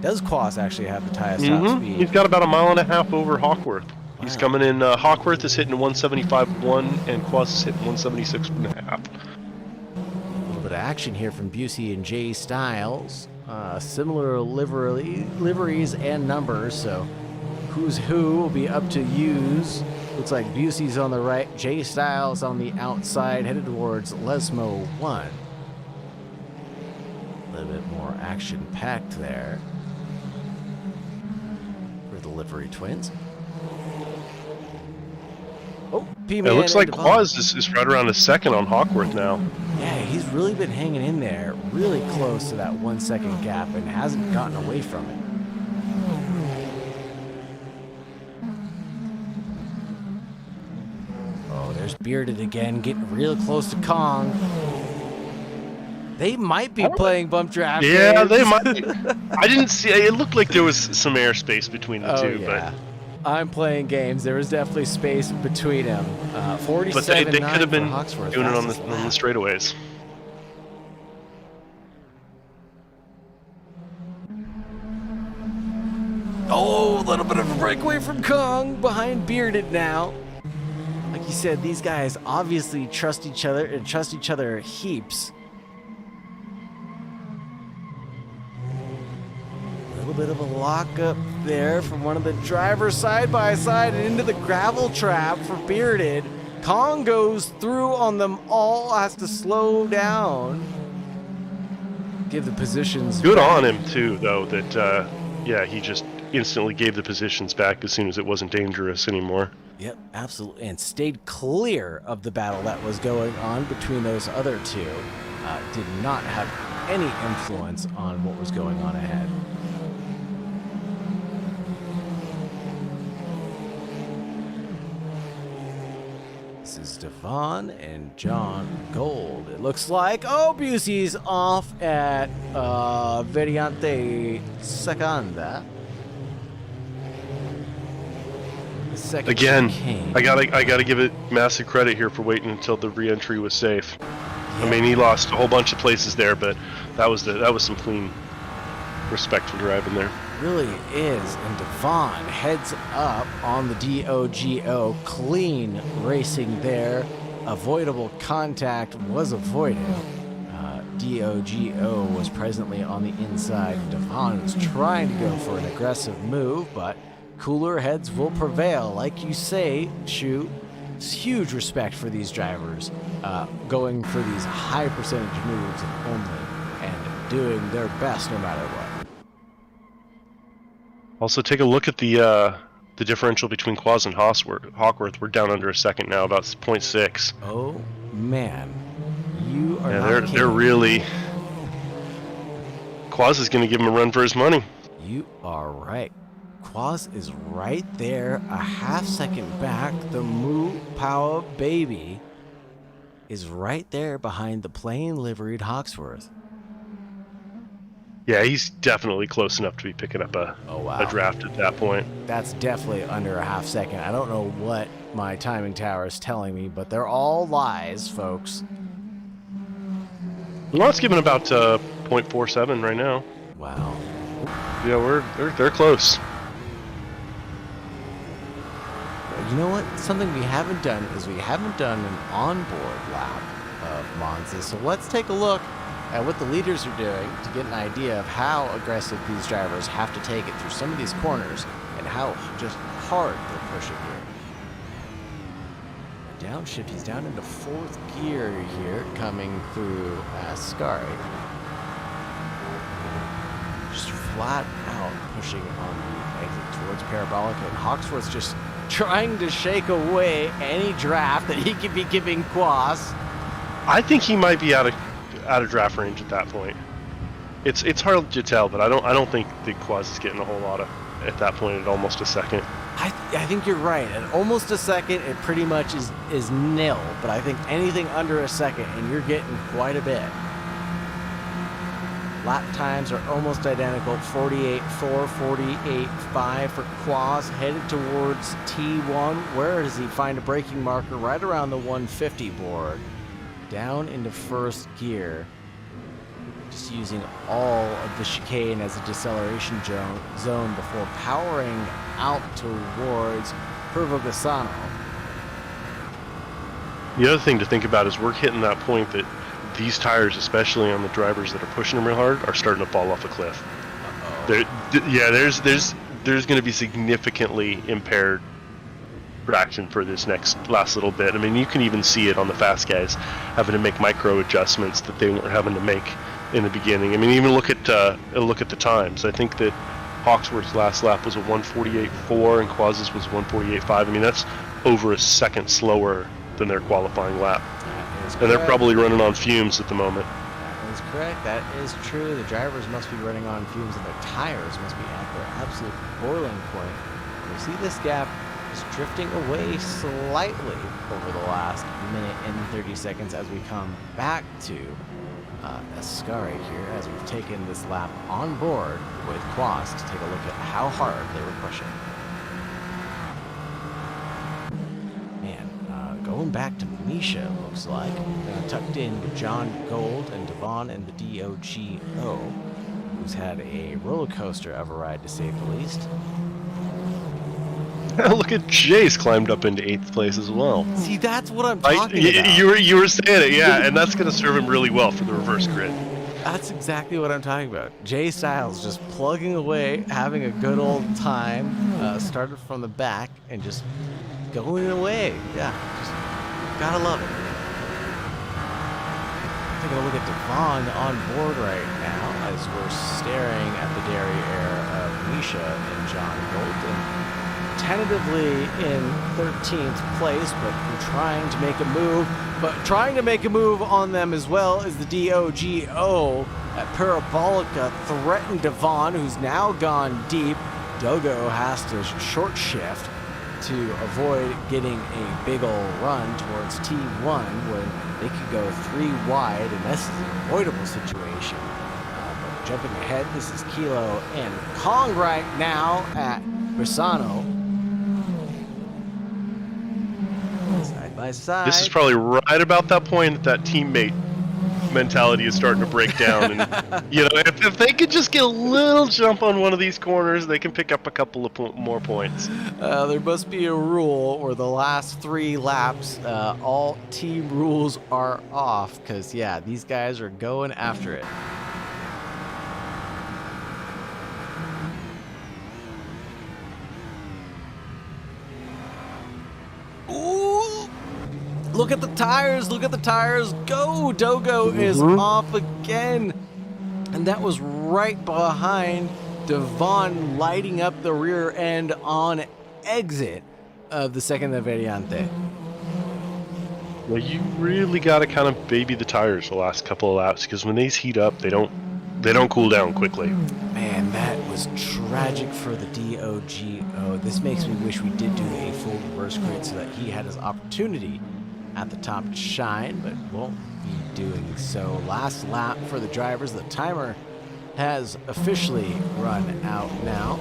Does Quaz actually have the highest top speed? He's got about 1.5 miles over Hawkworth. Wow. He's coming in. Hawkworth is hitting 175.1, and Quaz is hitting 176.5. A little bit of action here from Busey and Jay Styles. Similar liveries and numbers, so who's who will be up to use. Looks like Busey's on the right, Jay Styles on the outside, headed towards Lesmo 1. A little bit more action-packed there for the livery twins. Oh, P-Man. It looks like Devon. Quaz is right around a second on Hawkworth now. Yeah, he's really been hanging in there, really close to that 1 second gap, and hasn't gotten away from it. Oh, there's Bearded again, getting real close to Kong. They might be playing bump draft. Yeah, games. they might. I didn't see. It looked like there was some airspace between the two, yeah. I'm playing games. There was definitely space between them. 47 but they could have been Hawksworth, doing it on the fastest straightaways. Oh, a little bit of a breakaway from Kong behind Bearded now. Like you said, these guys obviously trust each other and trust each other heaps. A little bit of a lockup there from one of the drivers side by side and into the gravel trap for Bearded. Kong goes through on them all, has to slow down. Give the positions Good back. on him too, though. That he just instantly gave the positions back as soon as it wasn't dangerous anymore. Yep, absolutely, and stayed clear of the battle that was going on between those other two. Did not have any influence on what was going on ahead. This is Devon and John Gold. It looks like, Busey's off at Variante Seconda. Second Again, chicane. I gotta give it massive credit here for waiting until the re-entry was safe. Yeah. I mean, he lost a whole bunch of places there, but that was some clean, respectful driving there. Really is, and Devon heads up on the DOGO. Clean racing there. Avoidable contact was avoided. DOGO was presently on the inside. Devon was trying to go for an aggressive move, but cooler heads will prevail. Like you say, Shu, it's huge respect for these drivers going for these high percentage moves only and doing their best no matter what. Also, take a look at the differential between Quaz and Hawkworth. We're down under a second now, about 0.6. Oh man, you are Yeah, not they're really. Quaz is going to give him a run for his money. You are right. Quaz is right there, a half second back. The Moo Power Baby is right there behind the plain liveried Hawksworth. Yeah, he's definitely close enough to be picking up a draft at that point. That's definitely under a half second. I don't know what my timing tower is telling me, but they're all lies, folks. Well, it's giving about 0.47 right now. Wow. Yeah, they're close. You know what? Something we haven't done is we haven't done an onboard lap of Monza. So let's take a look at what the leaders are doing to get an idea of how aggressive these drivers have to take it through some of these corners and how just hard they're pushing here. Downshift, he's down into fourth gear here, coming through Ascari. Just flat out pushing on the exit towards Parabolica, and Hawksworth's just trying to shake away any draft that he could be giving Quaz. I think he might be out of draft range at that point. It's hard to tell, but I don't think the Quaz is getting a whole lot of at that point at almost a second. I think you're right. At almost a second, it pretty much is nil. But I think anything under a second, and you're getting quite a bit. Lap times are almost identical. 48.4, 48.5 for Quaz, headed towards T1. Where does he find a braking marker? Right around the 150 board. Down into first gear. Just using all of the chicane as a deceleration zone before powering out towards Curvo Gassano. The other thing to think about is we're hitting that point that these tires, especially on the drivers that are pushing them real hard, are starting to fall off a cliff. There's going to be significantly impaired traction for this last little bit. I mean, you can even see it on the fast guys having to make micro adjustments that they weren't having to make in the beginning. I mean, even look at the times. I think that Hawksworth's last lap was a 1:48.4 and Quaz's was 1:48.5. I mean, that's over a second slower than their qualifying lap. And they're probably running on fumes at the moment. That is correct. That is true. The drivers must be running on fumes and their tires must be at their absolute boiling point. And you see this gap is drifting away slightly over the last minute and 30 seconds as we come back to Ascari here, as we've taken this lap on board with Quas to take a look at how hard they were pushing. Man, going back to Misha, looks like. Tucked in with John Gold and Devon and the DOGO, who's had a roller coaster of a ride, to say the least. Look at Jay's climbed up into 8th place as well. See, that's what I'm talking about. You were saying it, yeah, and that's going to serve him really well for the reverse grid. That's exactly what I'm talking about. Jay Styles just plugging away, having a good old time, started from the back and just going away. Yeah, just gotta love it. Taking a look at Devon on board right now as we're staring at the derriere of Misha and John Golden. Tentatively in 13th place, but trying to make a move. But trying to make a move on them as well as the DOGO at Parabolica threatened Devon, who's now gone deep. Dogo has to short shift to avoid getting a big ol' run towards T1 where they could go 3 wide, and this is an avoidable situation. But jumping ahead, this is Kilo and Kong right now at Brisano. Side by side. This is probably right about that point that teammate mentality is starting to break down. And you know, if they could just get a little jump on one of these corners, they can pick up a couple of more points. There must be a rule where the last 3 laps, all team rules are off, because yeah, these guys are going after it. Ooh! Look at the tires, look at the tires. Go! Dogo is off again. And that was right behind Devon, lighting up the rear end on exit of the second Variante. Well, you really got to kind of baby the tires the last couple of laps, because when these heat up, they don't cool down quickly. Man, that was tragic for the DOGO. This makes me wish we did do a full reverse grid so that he had his opportunity at the top to shine, but won't be doing so. Last lap for the drivers. The timer has officially run out now.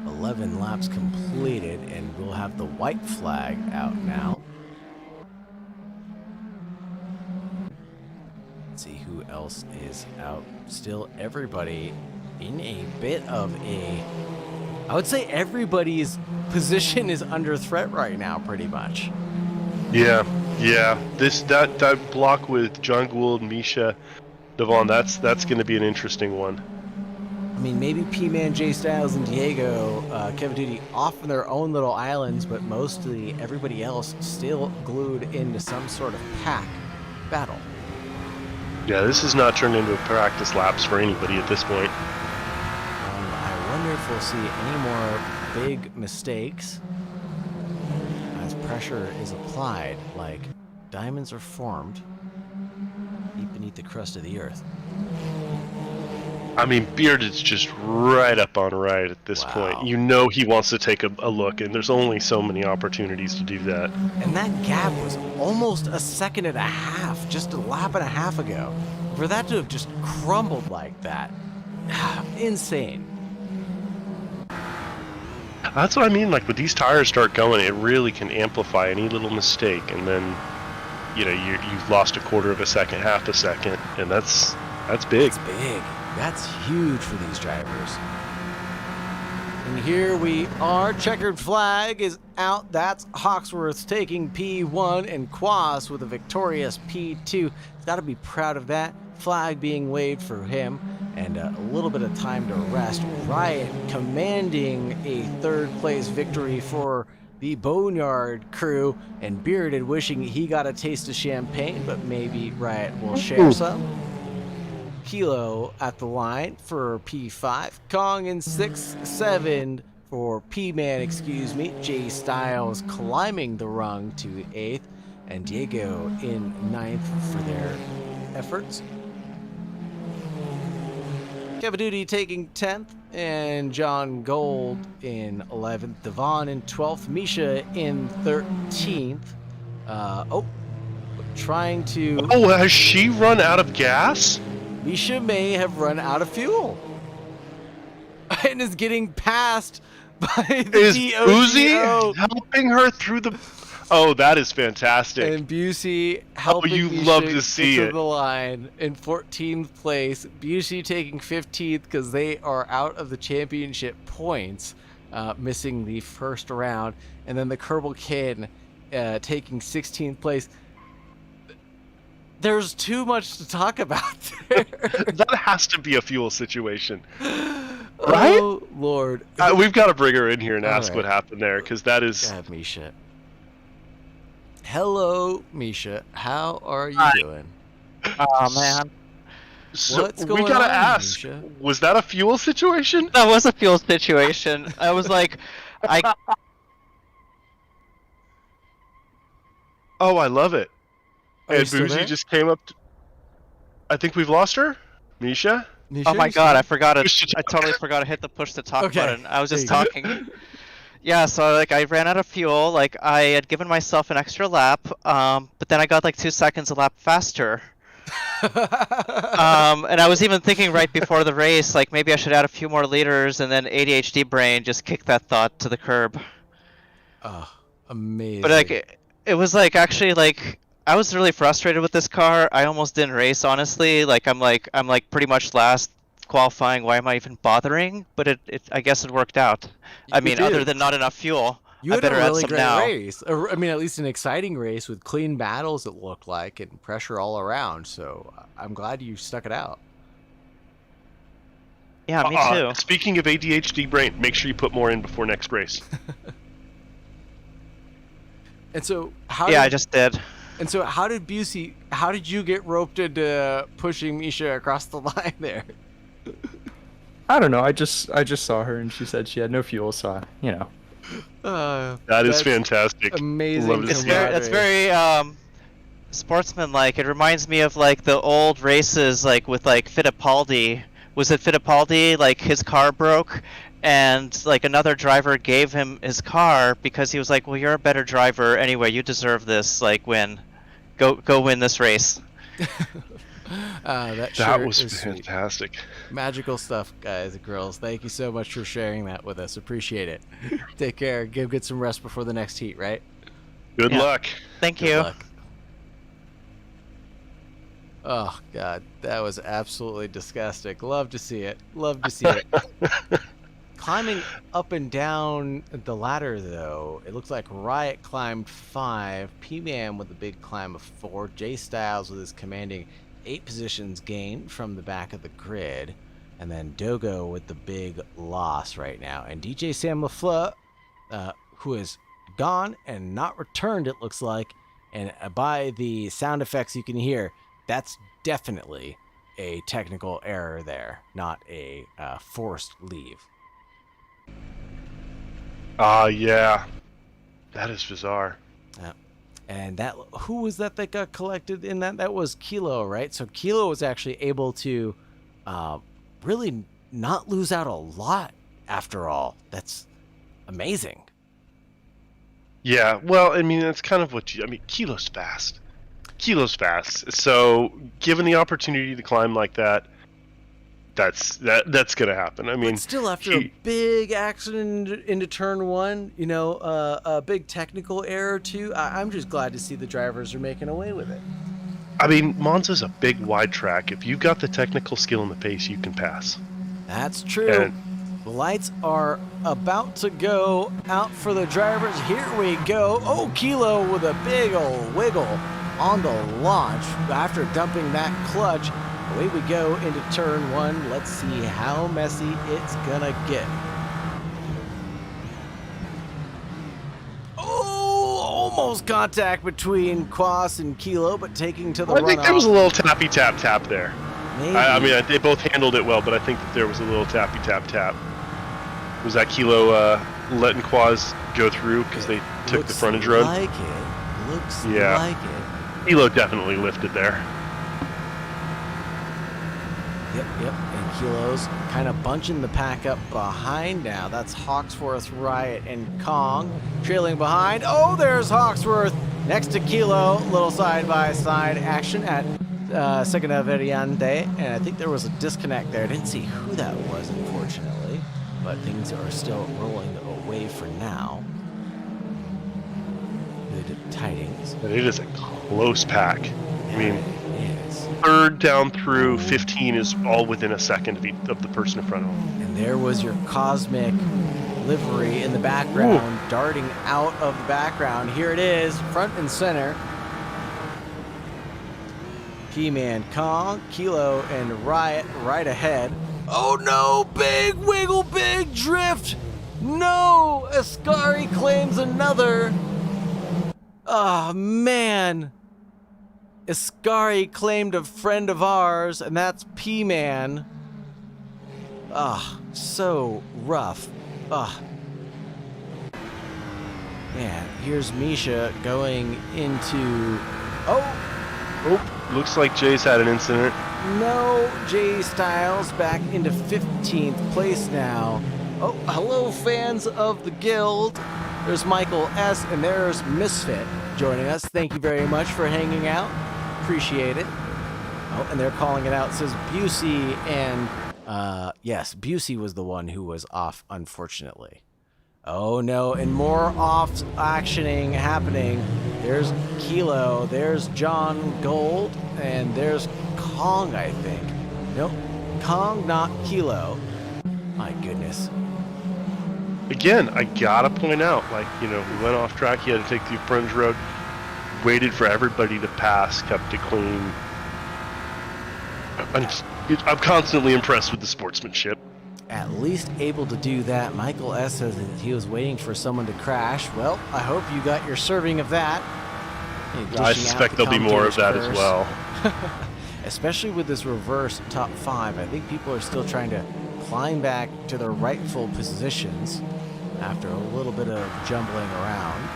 11 laps completed, and we'll have the white flag out now. Let's see who else is out. Still everybody in a bit of a... I would say everybody's position is under threat right now, pretty much. Yeah. That block with John Gould, Misha, Devon, that's going to be an interesting one. I mean, maybe P-Man, Jay Styles, and Diego, Kevin Duty off on their own little islands, but mostly everybody else still glued into some sort of pack battle. Yeah, this has not turned into a practice laps for anybody at this point. I wonder if we'll see any more big mistakes as pressure is applied, like diamonds are formed deep beneath the crust of the earth. I mean, Bearded's just right up on right at this point. You know he wants to take a look, and there's only so many opportunities to do that. And that gap was almost a second and a half, just a lap and a half ago. For that to have just crumbled like that, insane. That's what I mean, like, when these tires start going, it really can amplify any little mistake, and then, you know, you've lost a quarter of a second, half a second, and that's big. That's big. That's huge for these drivers. And here we are. Checkered flag is out. That's Hawksworth taking P1 and Quas with a victorious P2. He's got to be proud of that. Flag being waved for him and a little bit of time to rest. Riot commanding a third place victory for the Boneyard crew, and Bearded wishing he got a taste of champagne, but maybe Riot will share some. Kilo at the line for P5. Kong in 6th, 7 for P-Man, J Styles climbing the rung to 8th, and Diego in 9th for their efforts. Cavaduty taking 10th, and John Gold in 11th. Devon in 12th. Misha in 13th. Trying to... Oh, has she run out of gas? Misha may have run out of fuel. And is getting passed by the Is DOGO. Boozy helping her through the... Oh, that is fantastic. And Busey helping you Misha love to see to it. the line in 14th place. Busey taking 15th because they are out of the championship points, missing the first round. And then the Kerbal Kid taking 16th place. There's too much to talk about there. That has to be a fuel situation. Right? Oh, Lord. We've got to bring her in here and All ask right. what happened there, because that is... God, Misha. Hello, Misha. How are you doing? Oh man, So What's we going gotta on, ask, Misha? was that a fuel situation? that was a fuel situation. I was like, Oh, I love it. Are you And still Boozy there? just came up to... I think we've lost her? Misha? Misha, oh my you still god, there? I forgot it. Push to I totally forgot to hit the push to talk Okay, button. I was just there you talking. Yeah, so like I ran out of fuel. Like I had given myself an extra lap, but then I got like 2 seconds a lap faster. And I was even thinking right before the race, like maybe I should add a few more liters, and then ADHD brain just kicked that thought to the curb. Oh, amazing. But like it was like actually like I was really frustrated with this car. I almost didn't race, honestly. Like I'm like pretty much last qualifying. Why am I even bothering? But it I guess it worked out. I You mean, did. other than not enough fuel. You I had a better add really some great now. race. I mean, at least an exciting race with clean battles, it looked like, and pressure all around. So I'm glad you stuck it out. Yeah, me too. Speaking of ADHD brain, make sure you put more in before next race. And so, how Yeah, did, I just did. And so, how did Busey? How did you get roped into pushing Misha across the line there? I don't know. I just saw her and she said she had no fuel, so you know. That is That's fantastic. amazing. Love to It's see very, it. that's very sportsmanlike. It reminds me of like the old races, like with like Fittipaldi. Was it Fittipaldi? Like his car broke, and like another driver gave him his car because he was like, "Well, you're a better driver anyway. You deserve this. Like, win. Go win this race." That That was is sweet. fantastic. Magical stuff, guys and girls. Thank you so much for sharing that with us. Appreciate it. Take care. Get some rest before the next heat, right? Good Yeah. luck. Thank Good you. luck. Oh, God. That was absolutely disgusting. Love to see it. Love to see it. Climbing up and down the ladder, though, it looks like Riot climbed 5, P-Man with a big climb of 4, J Styles with his commanding 8 positions gained from the back of the grid, and then Dogo with the big loss right now. And DJ Sam LaFleur, who is gone and not returned, it looks like, and by the sound effects you can hear, that's definitely a technical error there, not a forced leave. Yeah. That is bizarre. And that, who was that got collected in that? That was Kilo, right? So Kilo was actually able to really not lose out a lot after all. That's amazing. Yeah, well, I mean, that's kind of what you... I mean, Kilo's fast. Kilo's fast. So, given the opportunity to climb like that, that's going to happen. I mean, But still, after a big accident into turn 1, you know, a big technical error too, I'm just glad to see the drivers are making away with it. I mean, Monza's a big, wide track. If you've got the technical skill and the pace, you can pass. That's true. And The lights are about to go out for the drivers. Here we go. Oh, Kilo with a big old wiggle on the launch after dumping that clutch. Away we go into turn 1. Let's see how messy it's gonna get. Oh, almost contact between Quas and Kilo, but taking to the runoff. I think there was a little tappy tap there. Maybe. I mean, they both handled it well, but I think that there was a little tappy tap. Was that Kilo letting Quas go through because they took the frontage road? Like it. Looks Yeah. like it. Kilo definitely lifted there. Yep. And Kilo's kind of bunching the pack up behind now. That's Hawksworth, Riot, and Kong trailing behind. Oh, there's Hawksworth next to Kilo. Little side-by-side action at Segunda Variante. And I think there was a disconnect there. I didn't see who that was, unfortunately. But things are still rolling away for now. Good tidings. But it is a close pack. I mean, it is. third down through 15 is all within a second of the person in front of them. And there was your cosmic livery in the background, darting out of the background. Here it is, front and center. P-Man, Kong, Kilo, and Riot right ahead. Oh no, big wiggle, big drift. No, Ascari claims another. Oh man. Ascari claimed a friend of ours, and that's P-Man. Ah, so rough. Ah. Yeah, here's Misha going into... Oh, Looks like Jay's had an incident. no, Jay Styles back into 15th place now. Oh, hello, fans of the guild. There's Michael S. and there's Misfit joining us. Thank you very much for hanging out. Appreciate it. Oh, and they're calling it out. It says Busey and, yes, Busey was the one who was off, unfortunately. Oh no, and more off actioning happening. There's Kilo, there's John Gold, and there's Kong, I think. Nope, Kong, not Kilo. My goodness. Again, I gotta point out, we went off track. He had to take the fringe road, waited for everybody to pass, kept it clean. I'm constantly impressed with the sportsmanship. At least able to do that. Michael S. says that he was waiting for someone to crash. Well, I hope you got your serving of that. I suspect there'll be more of that as well. Especially with this reverse top 5. I think people are still trying to climb back to their rightful positions after a little bit of jumbling around.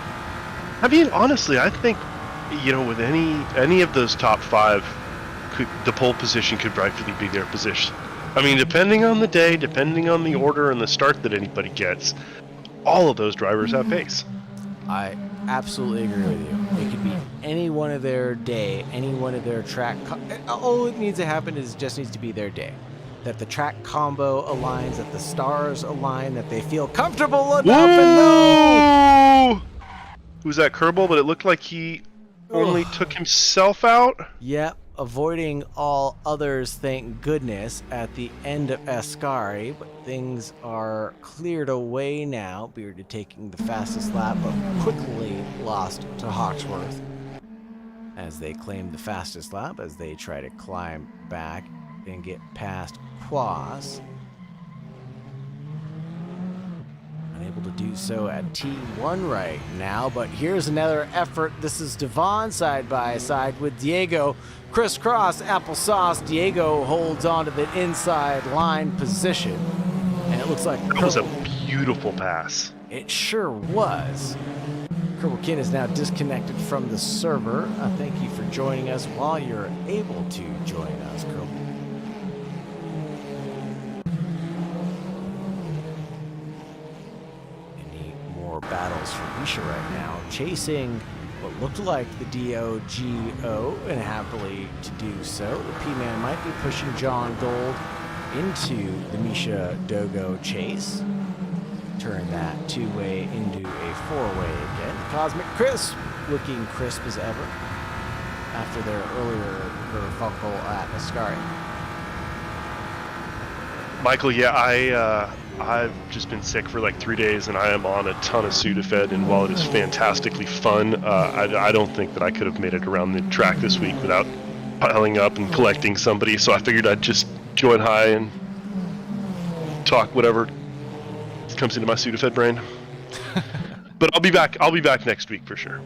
I mean, honestly, I think, with any of those top 5, the pole position could rightfully be their position. I mean, depending on the day, depending on the order and the start that anybody gets, all of those drivers have pace. I absolutely agree with you. It could be any one of their day, any one of their track. All it needs to happen is just needs to be their day. That the track combo aligns, that the stars align, that they feel comfortable enough and know. Who's that Kerbal? But it looked like he only took himself out. Yep, avoiding all others, thank goodness, at the end of Ascari, but things are cleared away now. Bearded taking the fastest lap, but quickly lost to Hawksworth as they claim the fastest lap as they try to climb back and get past Quas. Unable to do so at T1 right now, but here's another effort. This is Devon side by side with Diego. Crisscross applesauce. Diego holds on to the inside line position, and it looks like that was a beautiful pass. It sure was. Kerbal Kin is now disconnected from the server. Thank you for joining us while you're able to join us, Kerbal. Battles for Misha right now, chasing what looked like the DOGO, and happily to do so. The P-Man might be pushing John Gold into the Misha Dogo chase. Turn that 2-way into a 4-way again. Cosmic Crisp looking crisp as ever after their earlier kerfuffle at Ascari. Michael, yeah, I've just been sick for like 3 days, and I am on a ton of Sudafed. And while it is fantastically fun, I don't think that I could have made it around the track this week without piling up and collecting somebody. So I figured I'd just join high and talk whatever comes into my Sudafed brain. But I'll be back. I'll be back next week for sure.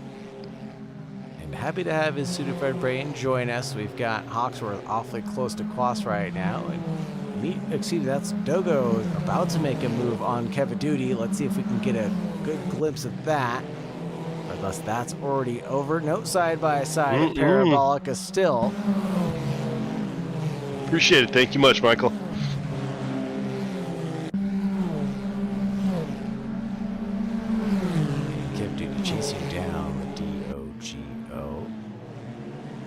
And happy to have his Sudafed brain join us. We've got Hawksworth awfully close to Quas right now, and that's Dogo about to make a move on Kevaduty. Let's see if we can get a good glimpse of that. Unless that's already over. No, side by side. Parabolica still. Appreciate it. Thank you much, Michael. Kevaduty chasing down the DOGO.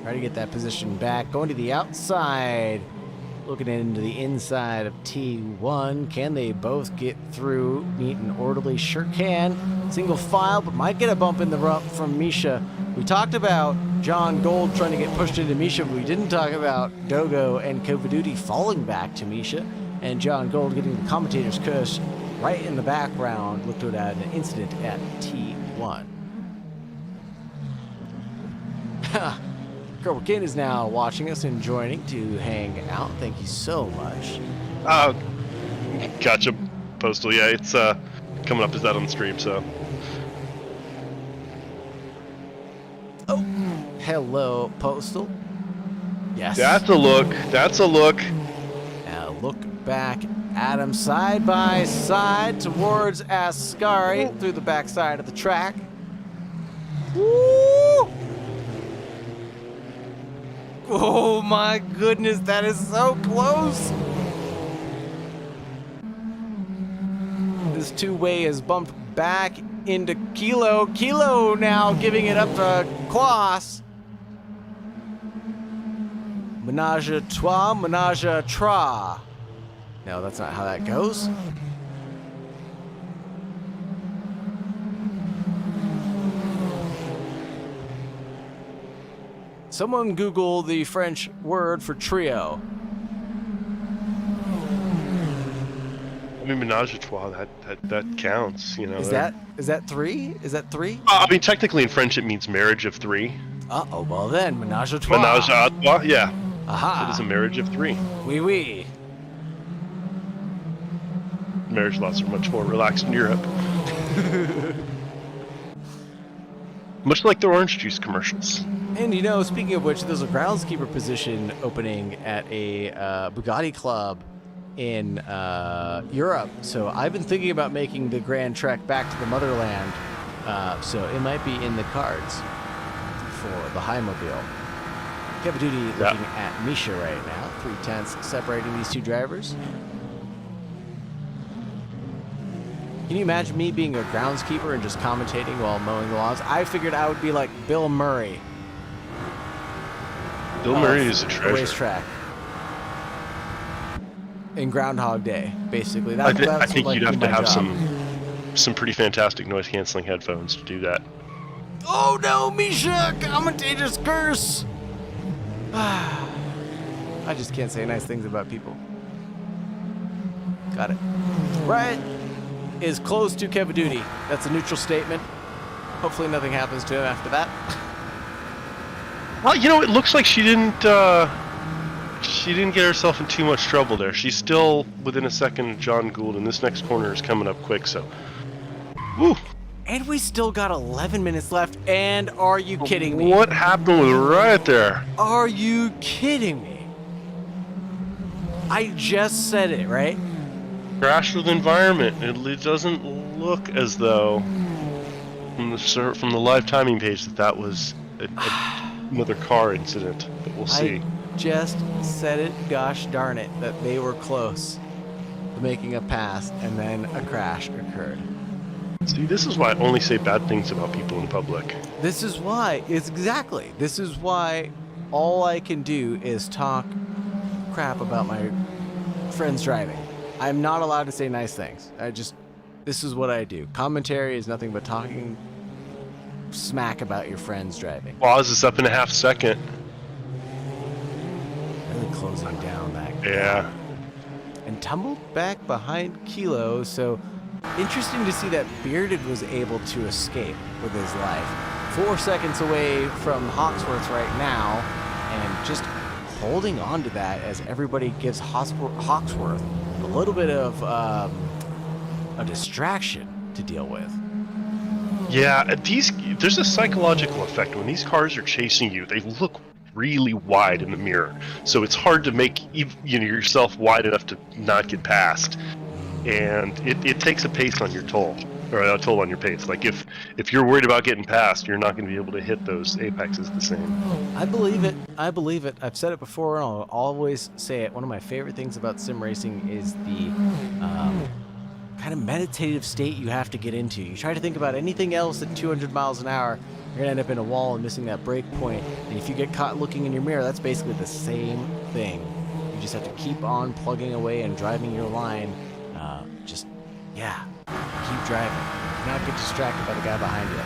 Try to get that position back. Going to the outside. Looking into the inside of T1. Can they both get through neat and orderly? Sure can. Single file, but might get a bump in the rump from Misha. We talked about John Gold trying to get pushed into Misha, but we didn't talk about Dogo and Kevaduty falling back to Misha, and John Gold getting the commentator's curse right in the background. Looked at an incident at T1. Cobra Kid is now watching us and joining to hang out. Thank you so much. Gotcha, Postal. Yeah, it's coming up as that on the stream, so. Oh, hello, Postal. Yes. That's a look. That's a look. Now look back at him side by side towards Ascari through the backside of the track. Woo! Oh my goodness, that is so close. This two-way is bumped back into Kilo. Kilo now giving it up to Quas. Menage a trois, menage a trois. No, that's not how that goes. Someone Google the French word for trio. I mean, menage a trois, that counts, you know. Is that three? Is that three? I mean, technically in French it means marriage of three. Uh-oh, well then, menage a trois. Menage a trois, yeah. Aha. It is a marriage of three. Oui, oui. Marriage laws are much more relaxed in Europe. Much like the orange juice commercials. And you know, speaking of which, there's a groundskeeper position opening at a Bugatti club in Europe. So I've been thinking about making the Grand Trek back to the motherland. So it might be in the cards for the Highmobile. Kevaduty looking at Misha right now. 3/10 separating these two drivers. Can you imagine me being a groundskeeper and just commentating while mowing the lawns? I figured I would be like Bill Murray. Bill Murray is a treasure. Racetrack. In Groundhog Day, basically. I think you'd have to have some pretty fantastic noise canceling headphones to do that. Oh no, Misha! Commentator's curse! I just can't say nice things about people. Got it. Right is close to Kevaduty. That's a neutral statement. Hopefully nothing happens to him after that. Well, you know, it looks like she didn't get herself in too much trouble there. She's still within a second of John Gould, and this next corner is coming up quick, so. Woo! And we still got 11 minutes left, and are you kidding me? What happened with right there? Are you kidding me? I just said it, right? Crash with environment. It doesn't look as though, from the live timing page, that was another car incident, but we'll see. I just said it, gosh darn it, that they were close to making a pass, and then a crash occurred. See, this is why I only say bad things about people in public. This is why, this is why all I can do is talk crap about my friends driving. I'm not allowed to say nice things. This is what I do. Commentary is nothing but talking smack about your friends driving. Pause is up in a half second. Really closing down that. Yeah. and tumbled back behind Kilo. So interesting to see that Bearded was able to escape with his life. 4 seconds away from Hawksworth right now, and just holding on to that as everybody gives Hawksworth a little bit of a distraction to deal with. Yeah, there's a psychological effect. When these cars are chasing you, they look really wide in the mirror. So it's hard to make yourself wide enough to not get past. And it takes a pace on your toll, or a toll on your pace. Like if you're worried about getting past, you're not going to be able to hit those apexes the same. I believe it. I've said it before, and I'll always say it. One of my favorite things about sim racing is the kind of meditative state you have to get into. You try to think about anything else at 200 miles an hour, you're going to end up in a wall and missing that brake point. And if you get caught looking in your mirror, that's basically the same thing. You just have to keep on plugging away and driving your line. Keep driving. Do not get distracted by the guy behind you.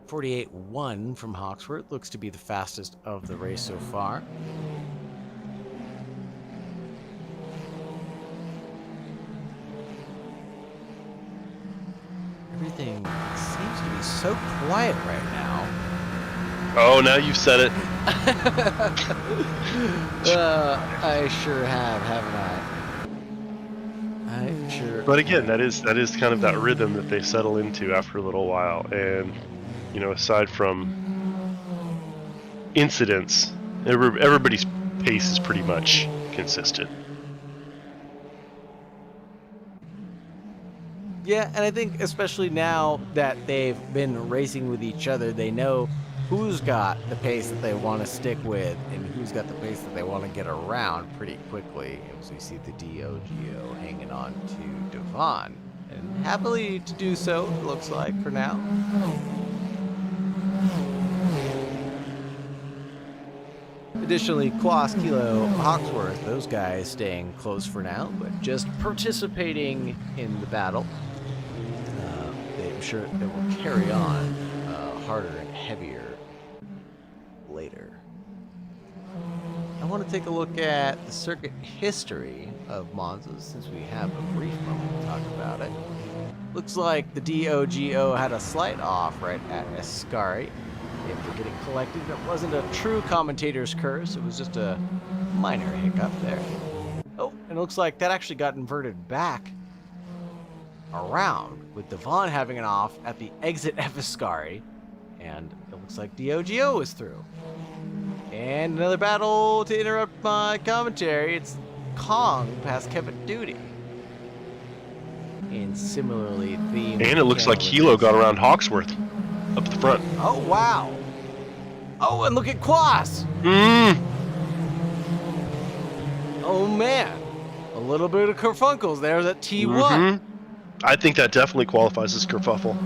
48.1 from Hawksworth looks to be the fastest of the race so far. Everything seems to be so quiet right now. Oh, now you've said it. I sure have, haven't I? I sure. But again, that is kind of that rhythm that they settle into after a little while. And aside from incidents, everybody's pace is pretty much consistent. Yeah, and I think especially now that they've been racing with each other, they know who's got the pace that they want to stick with and who's got the pace that they want to get around pretty quickly. As we see the DOGO hanging on to Devon, and happily to do so, it looks like, for now. Additionally, Quas, Kilo, Hawksworth, those guys staying close for now, but just participating in the battle. I'm sure it will carry on harder and heavier later. I want to take a look at the circuit history of Monza since we have a brief moment to talk about it. Looks like the DOGO had a slight off right at Ascari. After getting collected, it wasn't a true commentator's curse, it was just a minor hiccup there. Oh, and it looks like that actually got inverted back around, with Devon having an off at the exit of Ascari, and it looks like DOGO is through. And another battle to interrupt my commentary, it's Kong past Kevin Duty. And similarly themed. And it looks like Kilo got around Hawksworth up the front. Oh, wow. Oh, and look at Quas. Oh, man. A little bit of kerfunkles there at T1. I think that definitely qualifies as kerfuffle.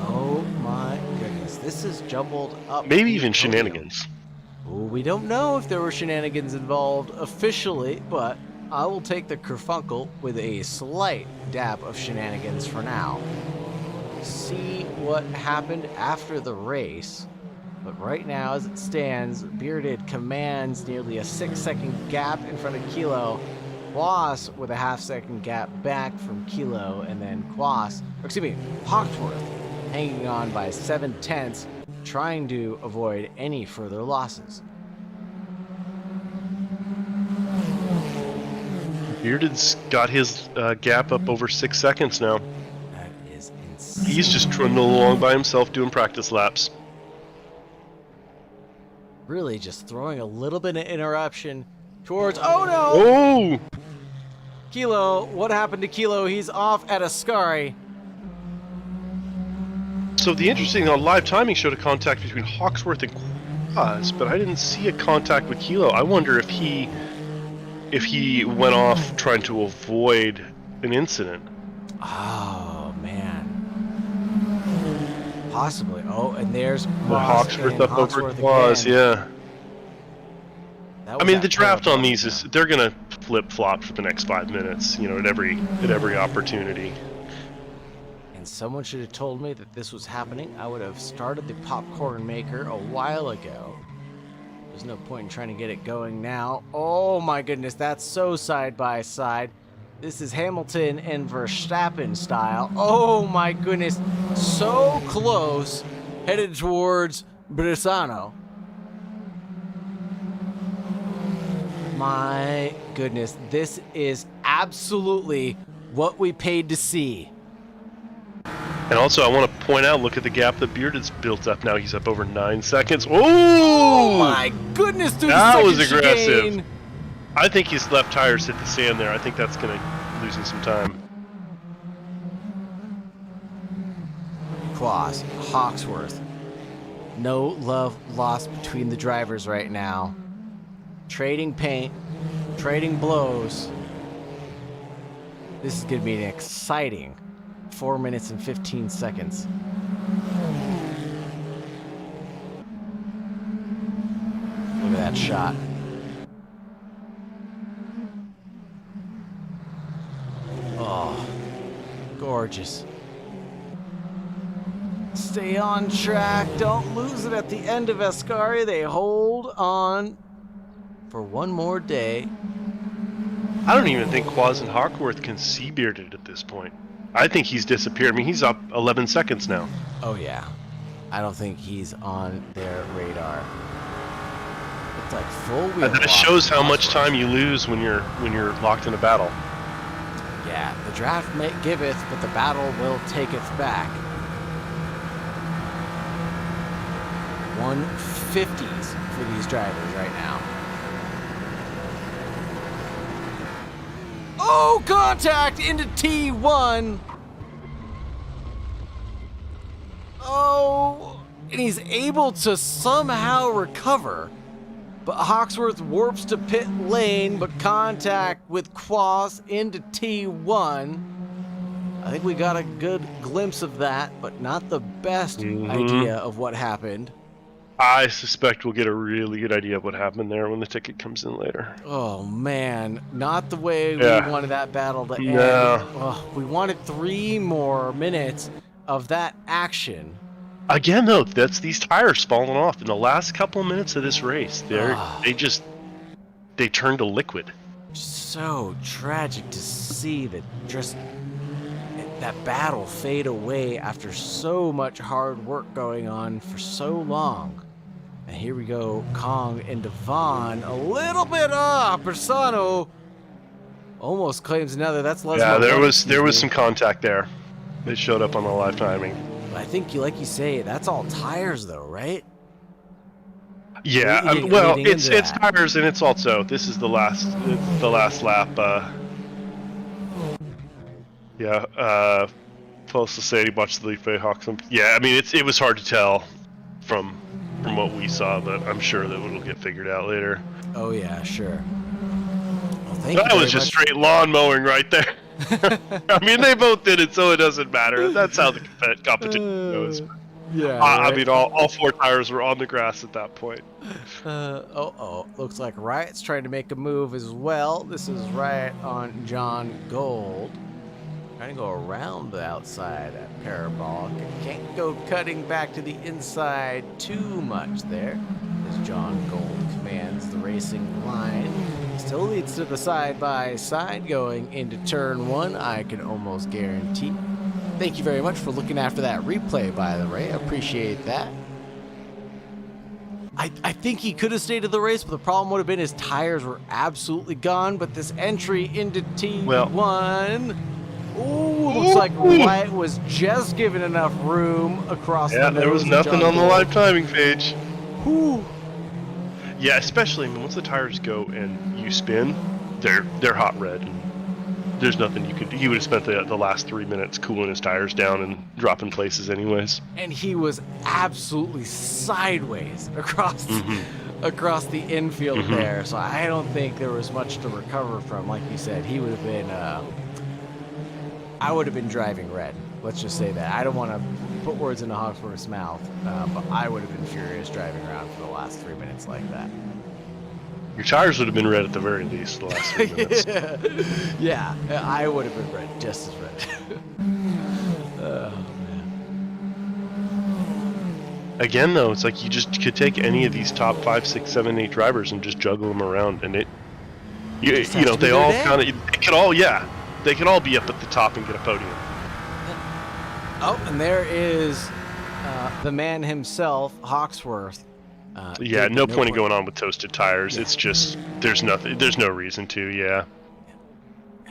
Oh, my goodness. This is jumbled up. Maybe even shenanigans. Oh, we don't know if there were shenanigans involved officially, but I will take the kerfunkle with a slight dab of shenanigans for now. See what happened after the race. But right now, as it stands, Bearded commands nearly a 6-second gap in front of Kilo. Quas with a half-second gap back from Kilo, and then Hawksworth hanging on by 7/10, trying to avoid any further losses. Bearded's got his gap up over 6 seconds now. That is insane. He's just trundling along by himself doing practice laps. Really just throwing a little bit of interruption towards... Oh, no! Oh! Kilo, what happened to Kilo? He's off at Ascari. So the interesting live timing showed a contact between Hawksworth and Quas, but I didn't see a contact with Kilo. I wonder if he went off trying to avoid an incident. Oh, man. Possibly. Oh, and there's Hawksworth up over Quas, yeah. I mean, the draft on these is they're gonna flip-flop for the next 5 minutes, at every opportunity. And someone should have told me that this was happening. I would have started the popcorn maker a while ago. There's no point in trying to get it going now. Oh my goodness, that's so side by side. This is Hamilton and Verstappen style. Oh my goodness, so close, headed towards Bresciano. My goodness, this is absolutely what we paid to see. And also, I want to point out, look at the gap that Bearded's built up now. He's up over 9 seconds. Oh my goodness, through that the was second aggressive. chicane. I think his left tires hit the sand there. I think that's going to lose him some time. Quas, Hawksworth. No love lost between the drivers right now. Trading paint, trading blows. This is going to be an exciting 4 minutes and 15 seconds. Look at that shot. Oh, gorgeous. Stay on track. Don't lose it at the end of Ascari. They hold on for one more day. I don't even think Quaz and Hawkworth can see Bearded at this point. I think he's disappeared. I mean, he's up 11 seconds now. Oh, yeah. I don't think he's on their radar. It's like full wheel. That shows how much time you lose when you're locked in a battle. Yeah, the draft may giveth, but the battle will taketh back. 150s for these drivers right now. Oh, contact into T1. Oh, and he's able to somehow recover. But Hawksworth warps to pit lane, but contact with Quas into T1. I think we got a good glimpse of that, but not the best idea of what happened. I suspect we'll get a really good idea of what happened there when the ticket comes in later. Oh, man. Not the way we wanted that battle to end. No. Oh, we wanted 3 more minutes of that action. Again, though, that's these tires falling off in the last couple of minutes of this race. They turned to liquid. So tragic to see that battle fade away after so much hard work going on for so long. And here we go, Kong and Devon, a little bit off. Persano almost claims another. That's Leslie. Yeah, there was some contact there. It showed up on the live timing. I think, like you say, that's all tires, though, right? Yeah, it's tires, and it's also this is the last lap. Close to say much the Leaf Hawks. Yeah, I mean it was hard to tell from what we saw, but I'm sure that it'll get figured out later. Oh yeah, sure. Well, that was just straight lawn mowing right there. I mean, they both did it, so it doesn't matter. That's how the competition goes. Yeah. I mean, all 4 tires were on the grass at that point. Looks like Riot's trying to make a move as well. This is Riot on John Gold. Trying to go around the outside at Parabolic. Can't go cutting back to the inside too much there, as John Gold commands the racing line. Still leads to the side-by-side going into turn 1, I can almost guarantee. Thank you very much for looking after that replay, by the way. I appreciate that. I think he could have stayed in the race, but the problem would have been his tires were absolutely gone. But this entry into T1... looks like Riot was just given enough room across the nose. Yeah, there was nothing on the live timing page. Whew. Yeah, especially once the tires go and you spin, they're hot red. And there's nothing you could do. He would have spent the last 3 minutes cooling his tires down and dropping places anyways. And he was absolutely sideways across the infield there. So I don't think there was much to recover from. Like you said, he would have been... I would have been driving red. Let's just say that. I don't want to put words into Hawksworth's mouth, but I would have been furious driving around for the last 3 minutes like that. Your tires would have been red at the very least the last 3 minutes. Yeah, I would have been red, just as red. Oh, man. again, though, it's like you just could take any of these top 5, 6, 7, 8 drivers and just juggle them around, and Just has to be they their all day. kind of, they could all be up at the top and get a podium. Oh, and there is the man himself, Hawksworth. Yeah, Dude, no point in going on with toasted tires. Yeah. It's just there's no reason to. Yeah.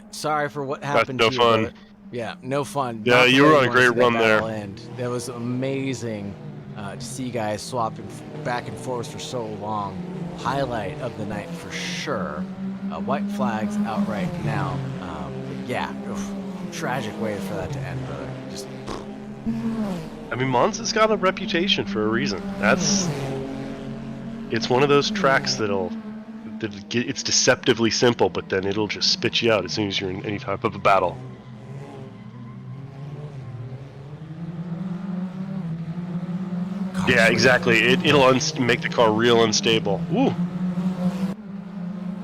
Sorry for what That's happened no to you, fun. brother. Yeah, no fun. Yeah, Not the you way were on a wanna great see that run there. battle end. That was amazing to see you guys swapping back and forth for so long. Highlight of the night for sure. White flags out right now. But yeah, tragic way for that to end, brother. Just I mean, Monza's got a reputation for a reason. It's one of those tracks it's deceptively simple, but then it'll just spit you out as soon as you're in any type of a battle. Yeah, exactly. It'll make the car real unstable. Ooh.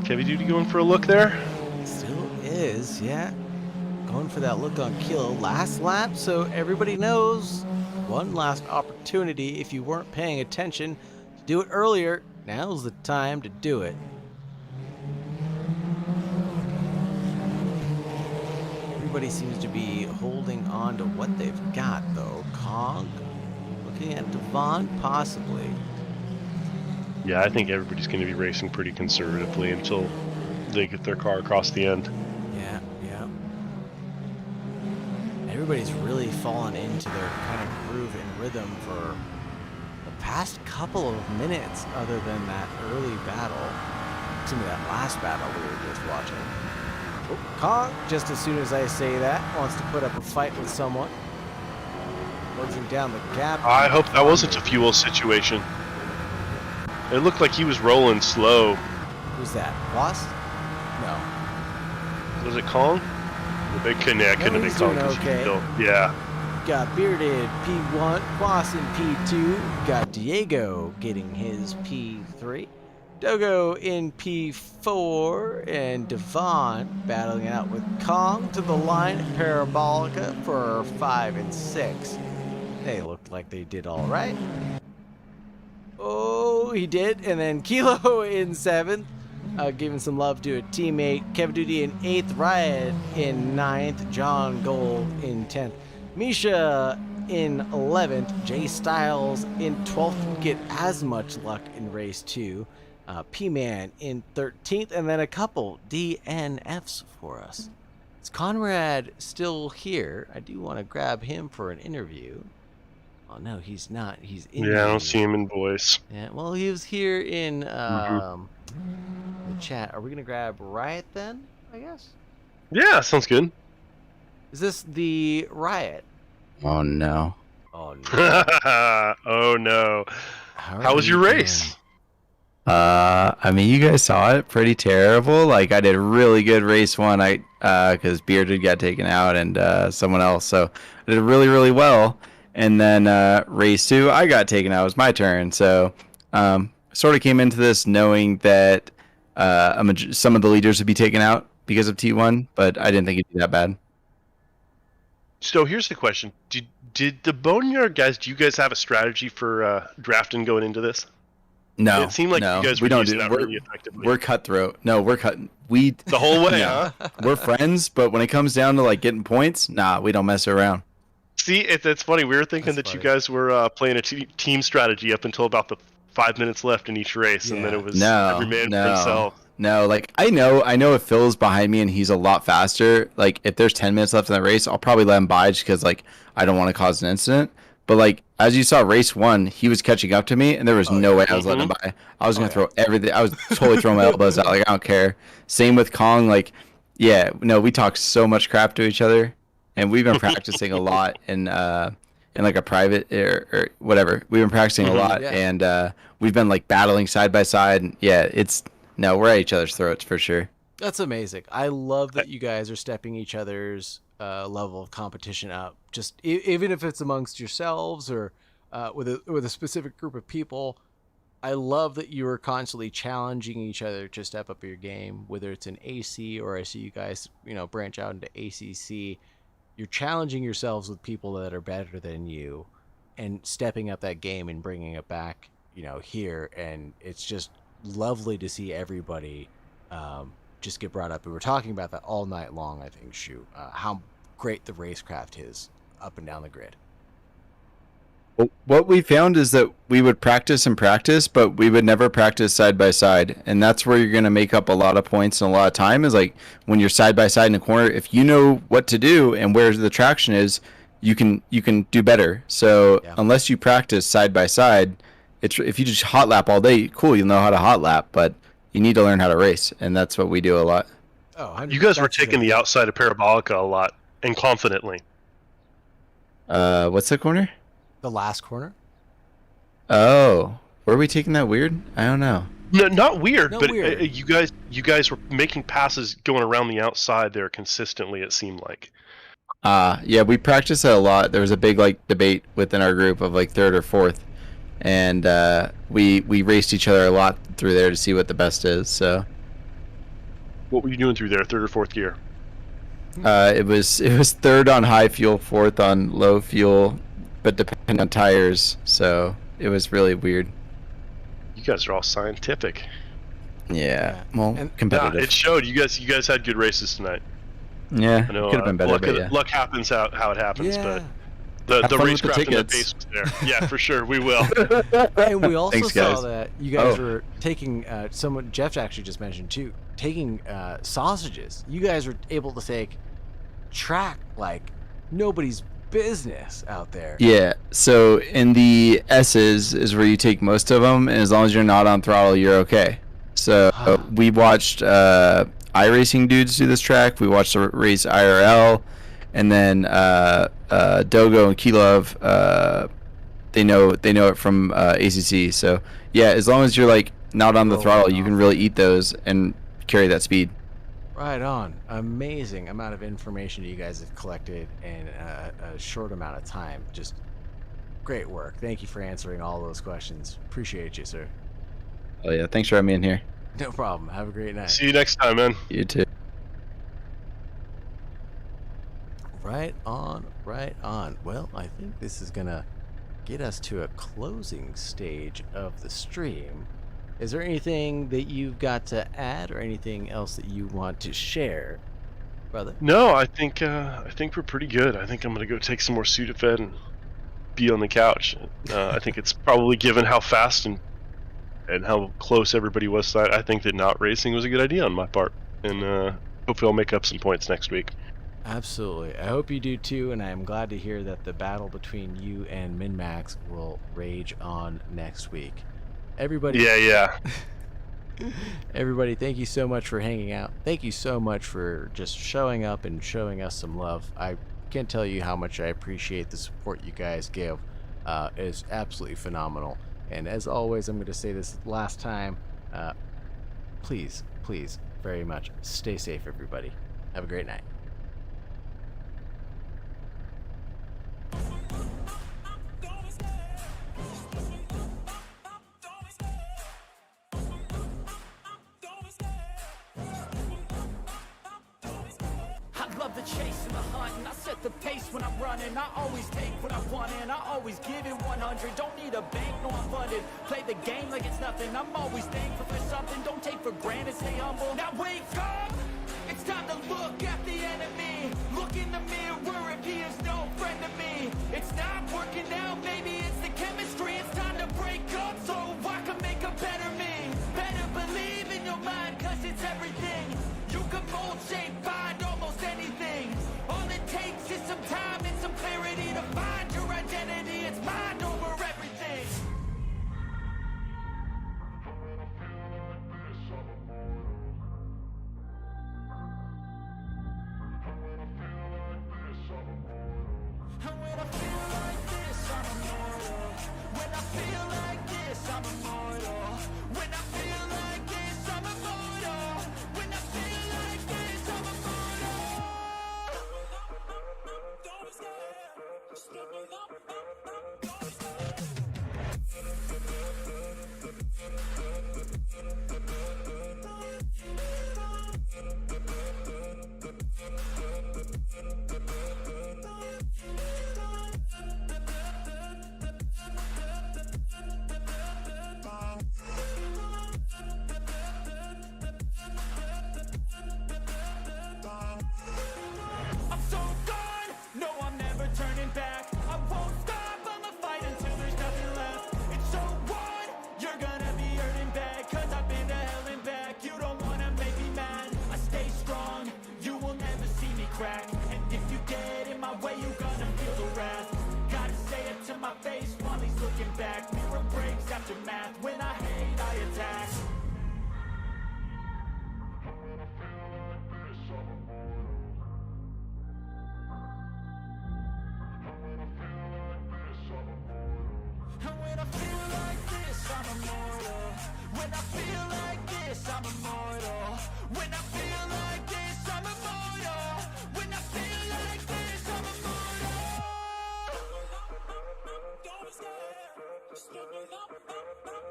Heavy Duty going for a look there? still is, yeah. Going for that look on kill last lap, so everybody knows. One last opportunity if you weren't paying attention to do it earlier. Now's the time to do it. Everybody seems to be holding on to what they've got, though. Kong looking at Devon, possibly. Yeah, I think everybody's going to be racing pretty conservatively until they get their car across the end. Yeah, yeah. Everybody's really fallen into their kind of groove and rhythm for the past couple of minutes, other than that early battle. Excuse me, that last battle we were just watching. Oh, Kong, just as soon as I say that, wants to put up a fight with someone. Closing down the gap. I hope that wasn't a fuel situation. It looked like he was rolling slow. Who's that? Boss? No. Was it Kong? They couldn't have been he's Kong. doing 'Cause okay. Yeah. Got Bearded P1, Boss in P2. Got Diego getting his P3. Dogo in P4. And Devon battling it out with Kong to the line at Parabolica for 5 and 6. They looked like they did all right. Oh, he did. And then Kilo in 7th. Giving some love to a teammate. Kevin Duty in 8th. Riot in 9th. John Gold in 10th. Misha in 11th. Jay Styles in 12th. Didn't get as much luck in race 2. P-Man in 13th. And then a couple DNFs for us. Is Conrad still here? I do want to grab him for an interview. Oh, no, he's not. He's in Yeah, I don't see him in voice. Yeah, well, he was here in the chat. Are we going to grab Riot then, I guess? Yeah, sounds good. Is this the Riot? Oh no. Oh, no. Oh no. How was your race? I mean, you guys saw it. Pretty terrible. Like, I did really good race 1. Because Bearded got taken out and someone else. So I did really, really well. And then race 2, I got taken out. It was my turn. So sort of came into this knowing that some of the leaders would be taken out because of T1, but I didn't think it'd be that bad. So here's the question: Did the Boneyard guys? Do you guys have a strategy for drafting going into this? No, It seemed like no, you guys we were don't using do. that really effectively. We're cutthroat. No, we're cut. We the whole way, No. huh? We're friends, but when it comes down to like getting points, nah, we don't mess around. See, it's funny. We were thinking That's that you funny. guys were playing a team strategy up until about the 5 minutes left in each race, and then Yeah. it was No, every man no. for himself. No, like I know if Phil's behind me and he's a lot faster, like if there's 10 minutes left in the race, I'll probably let him by just because like I don't want to cause an incident. But like as you saw race 1, he was catching up to me and there was no way I was letting him by. I was gonna throw everything. I was totally throwing my elbows out. Like I don't care. Same with Kong. Like yeah, no, we talk so much crap to each other, and we've been practicing a lot in like a private or whatever. We've been practicing a lot, Yeah. and we've been like battling side by side. And, yeah, no, we're at each other's throats for sure. That's amazing. I love that you guys are stepping each other's level of competition up. Just even if it's amongst yourselves or with a specific group of people. I love that you are constantly challenging each other to step up your game, whether it's in AC or I see you guys, branch out into ACC. You're challenging yourselves with people that are better than you. and stepping up that game and bringing it back, here. And it's just lovely to see everybody just get brought up. We were talking about that all night long, I think, how great the racecraft is up and down the grid. What we found is that we would practice and practice, but we would never practice side by side. And that's where you're going to make up a lot of points and a lot of time, is like when you're side by side in a corner, if you know what to do and where the traction is, you can do better. So unless you practice side by side, if you just hot lap all day, cool, you'll know how to hot lap, but you need to learn how to race. And that's what we do a lot. Oh, you guys were taking the outside of Parabolica a lot and confidently. What's the corner? The last corner? Oh, were we taking that weird? I don't know. No, not weird, but weird. You guys were making passes going around the outside there consistently, it seemed like. Yeah, we practiced it a lot. There was a big debate within our group of third or fourth, and we raced each other a lot through there to see what the best is. So, what were you doing through there, third or fourth gear? It was third on high fuel, fourth on low fuel, but depending on tires. So it was really weird. You guys are all scientific. Yeah, well, and competitive. Yeah, it showed. You guys had good races tonight. Yeah, I know, could have been better. Luck happens how it happens, Yeah. but the racecraft and the pace was there. Yeah, for sure, we will. And we also Thanks, saw guys. that you guys were taking Jeff actually just mentioned too, taking sausages. You guys were able to take track like nobody's business out there. Yeah, so in the S's is where you take most of them, and as long as you're not on throttle, you're okay. So we watched iRacing dudes do this track. We watched the race IRL, and then Dogo and Kilov, they know it from ACC. So yeah, as long as you're not on the throttle, you can really eat those and carry that speed. Right on. Amazing amount of information you guys have collected in a short amount of time. Just great work. Thank you for answering all those questions. Appreciate you, sir. Oh yeah, thanks for having me in here. No problem. Have a great night. See you next time, man. You too. Right on, right on. Well, I think this is gonna get us to a closing stage of the stream. Is there anything that you've got to add or anything else that you want to share, brother? No, I think we're pretty good. I think I'm gonna go take some more Sudafed and be on the couch. I think it's probably, given how fast and how close everybody was tonight, I think that not racing was a good idea on my part, and hopefully I'll make up some points next week. Absolutely. I hope you do too, and I am glad to hear that the battle between you and MinMax will rage on next week. Everybody. Yeah. Everybody, thank you so much for hanging out. Thank you so much for just showing up and showing us some love. I can't tell you how much I appreciate the support you guys give. It is absolutely phenomenal. And as always, I'm going to say this last time. Please, very much, stay safe, everybody. Have a great night. The chase and the hunt, and I set the pace when I'm running. I always take what I want and I always give it 100. Don't need a bank, no, I'm funded. Play the game like it's nothing. I'm always thankful for something. Don't take for granted, stay humble. Now wake up! It's time to look at the enemy. Look in the mirror if he is no friend to me. It's not working out, maybe it's the chemistry. It's time to break up so I can make a better me. Better believe in your mind, cause it's everything. You can mold, shape, find almost anything. All it takes is some time and some clarity to find your identity. It's mind over everything. And when I feel like this, I'm immortal. I'm immortal. When I feel like this, I'm immortal. When I feel like this, I'm immortal. Don't be scared. Just get me up.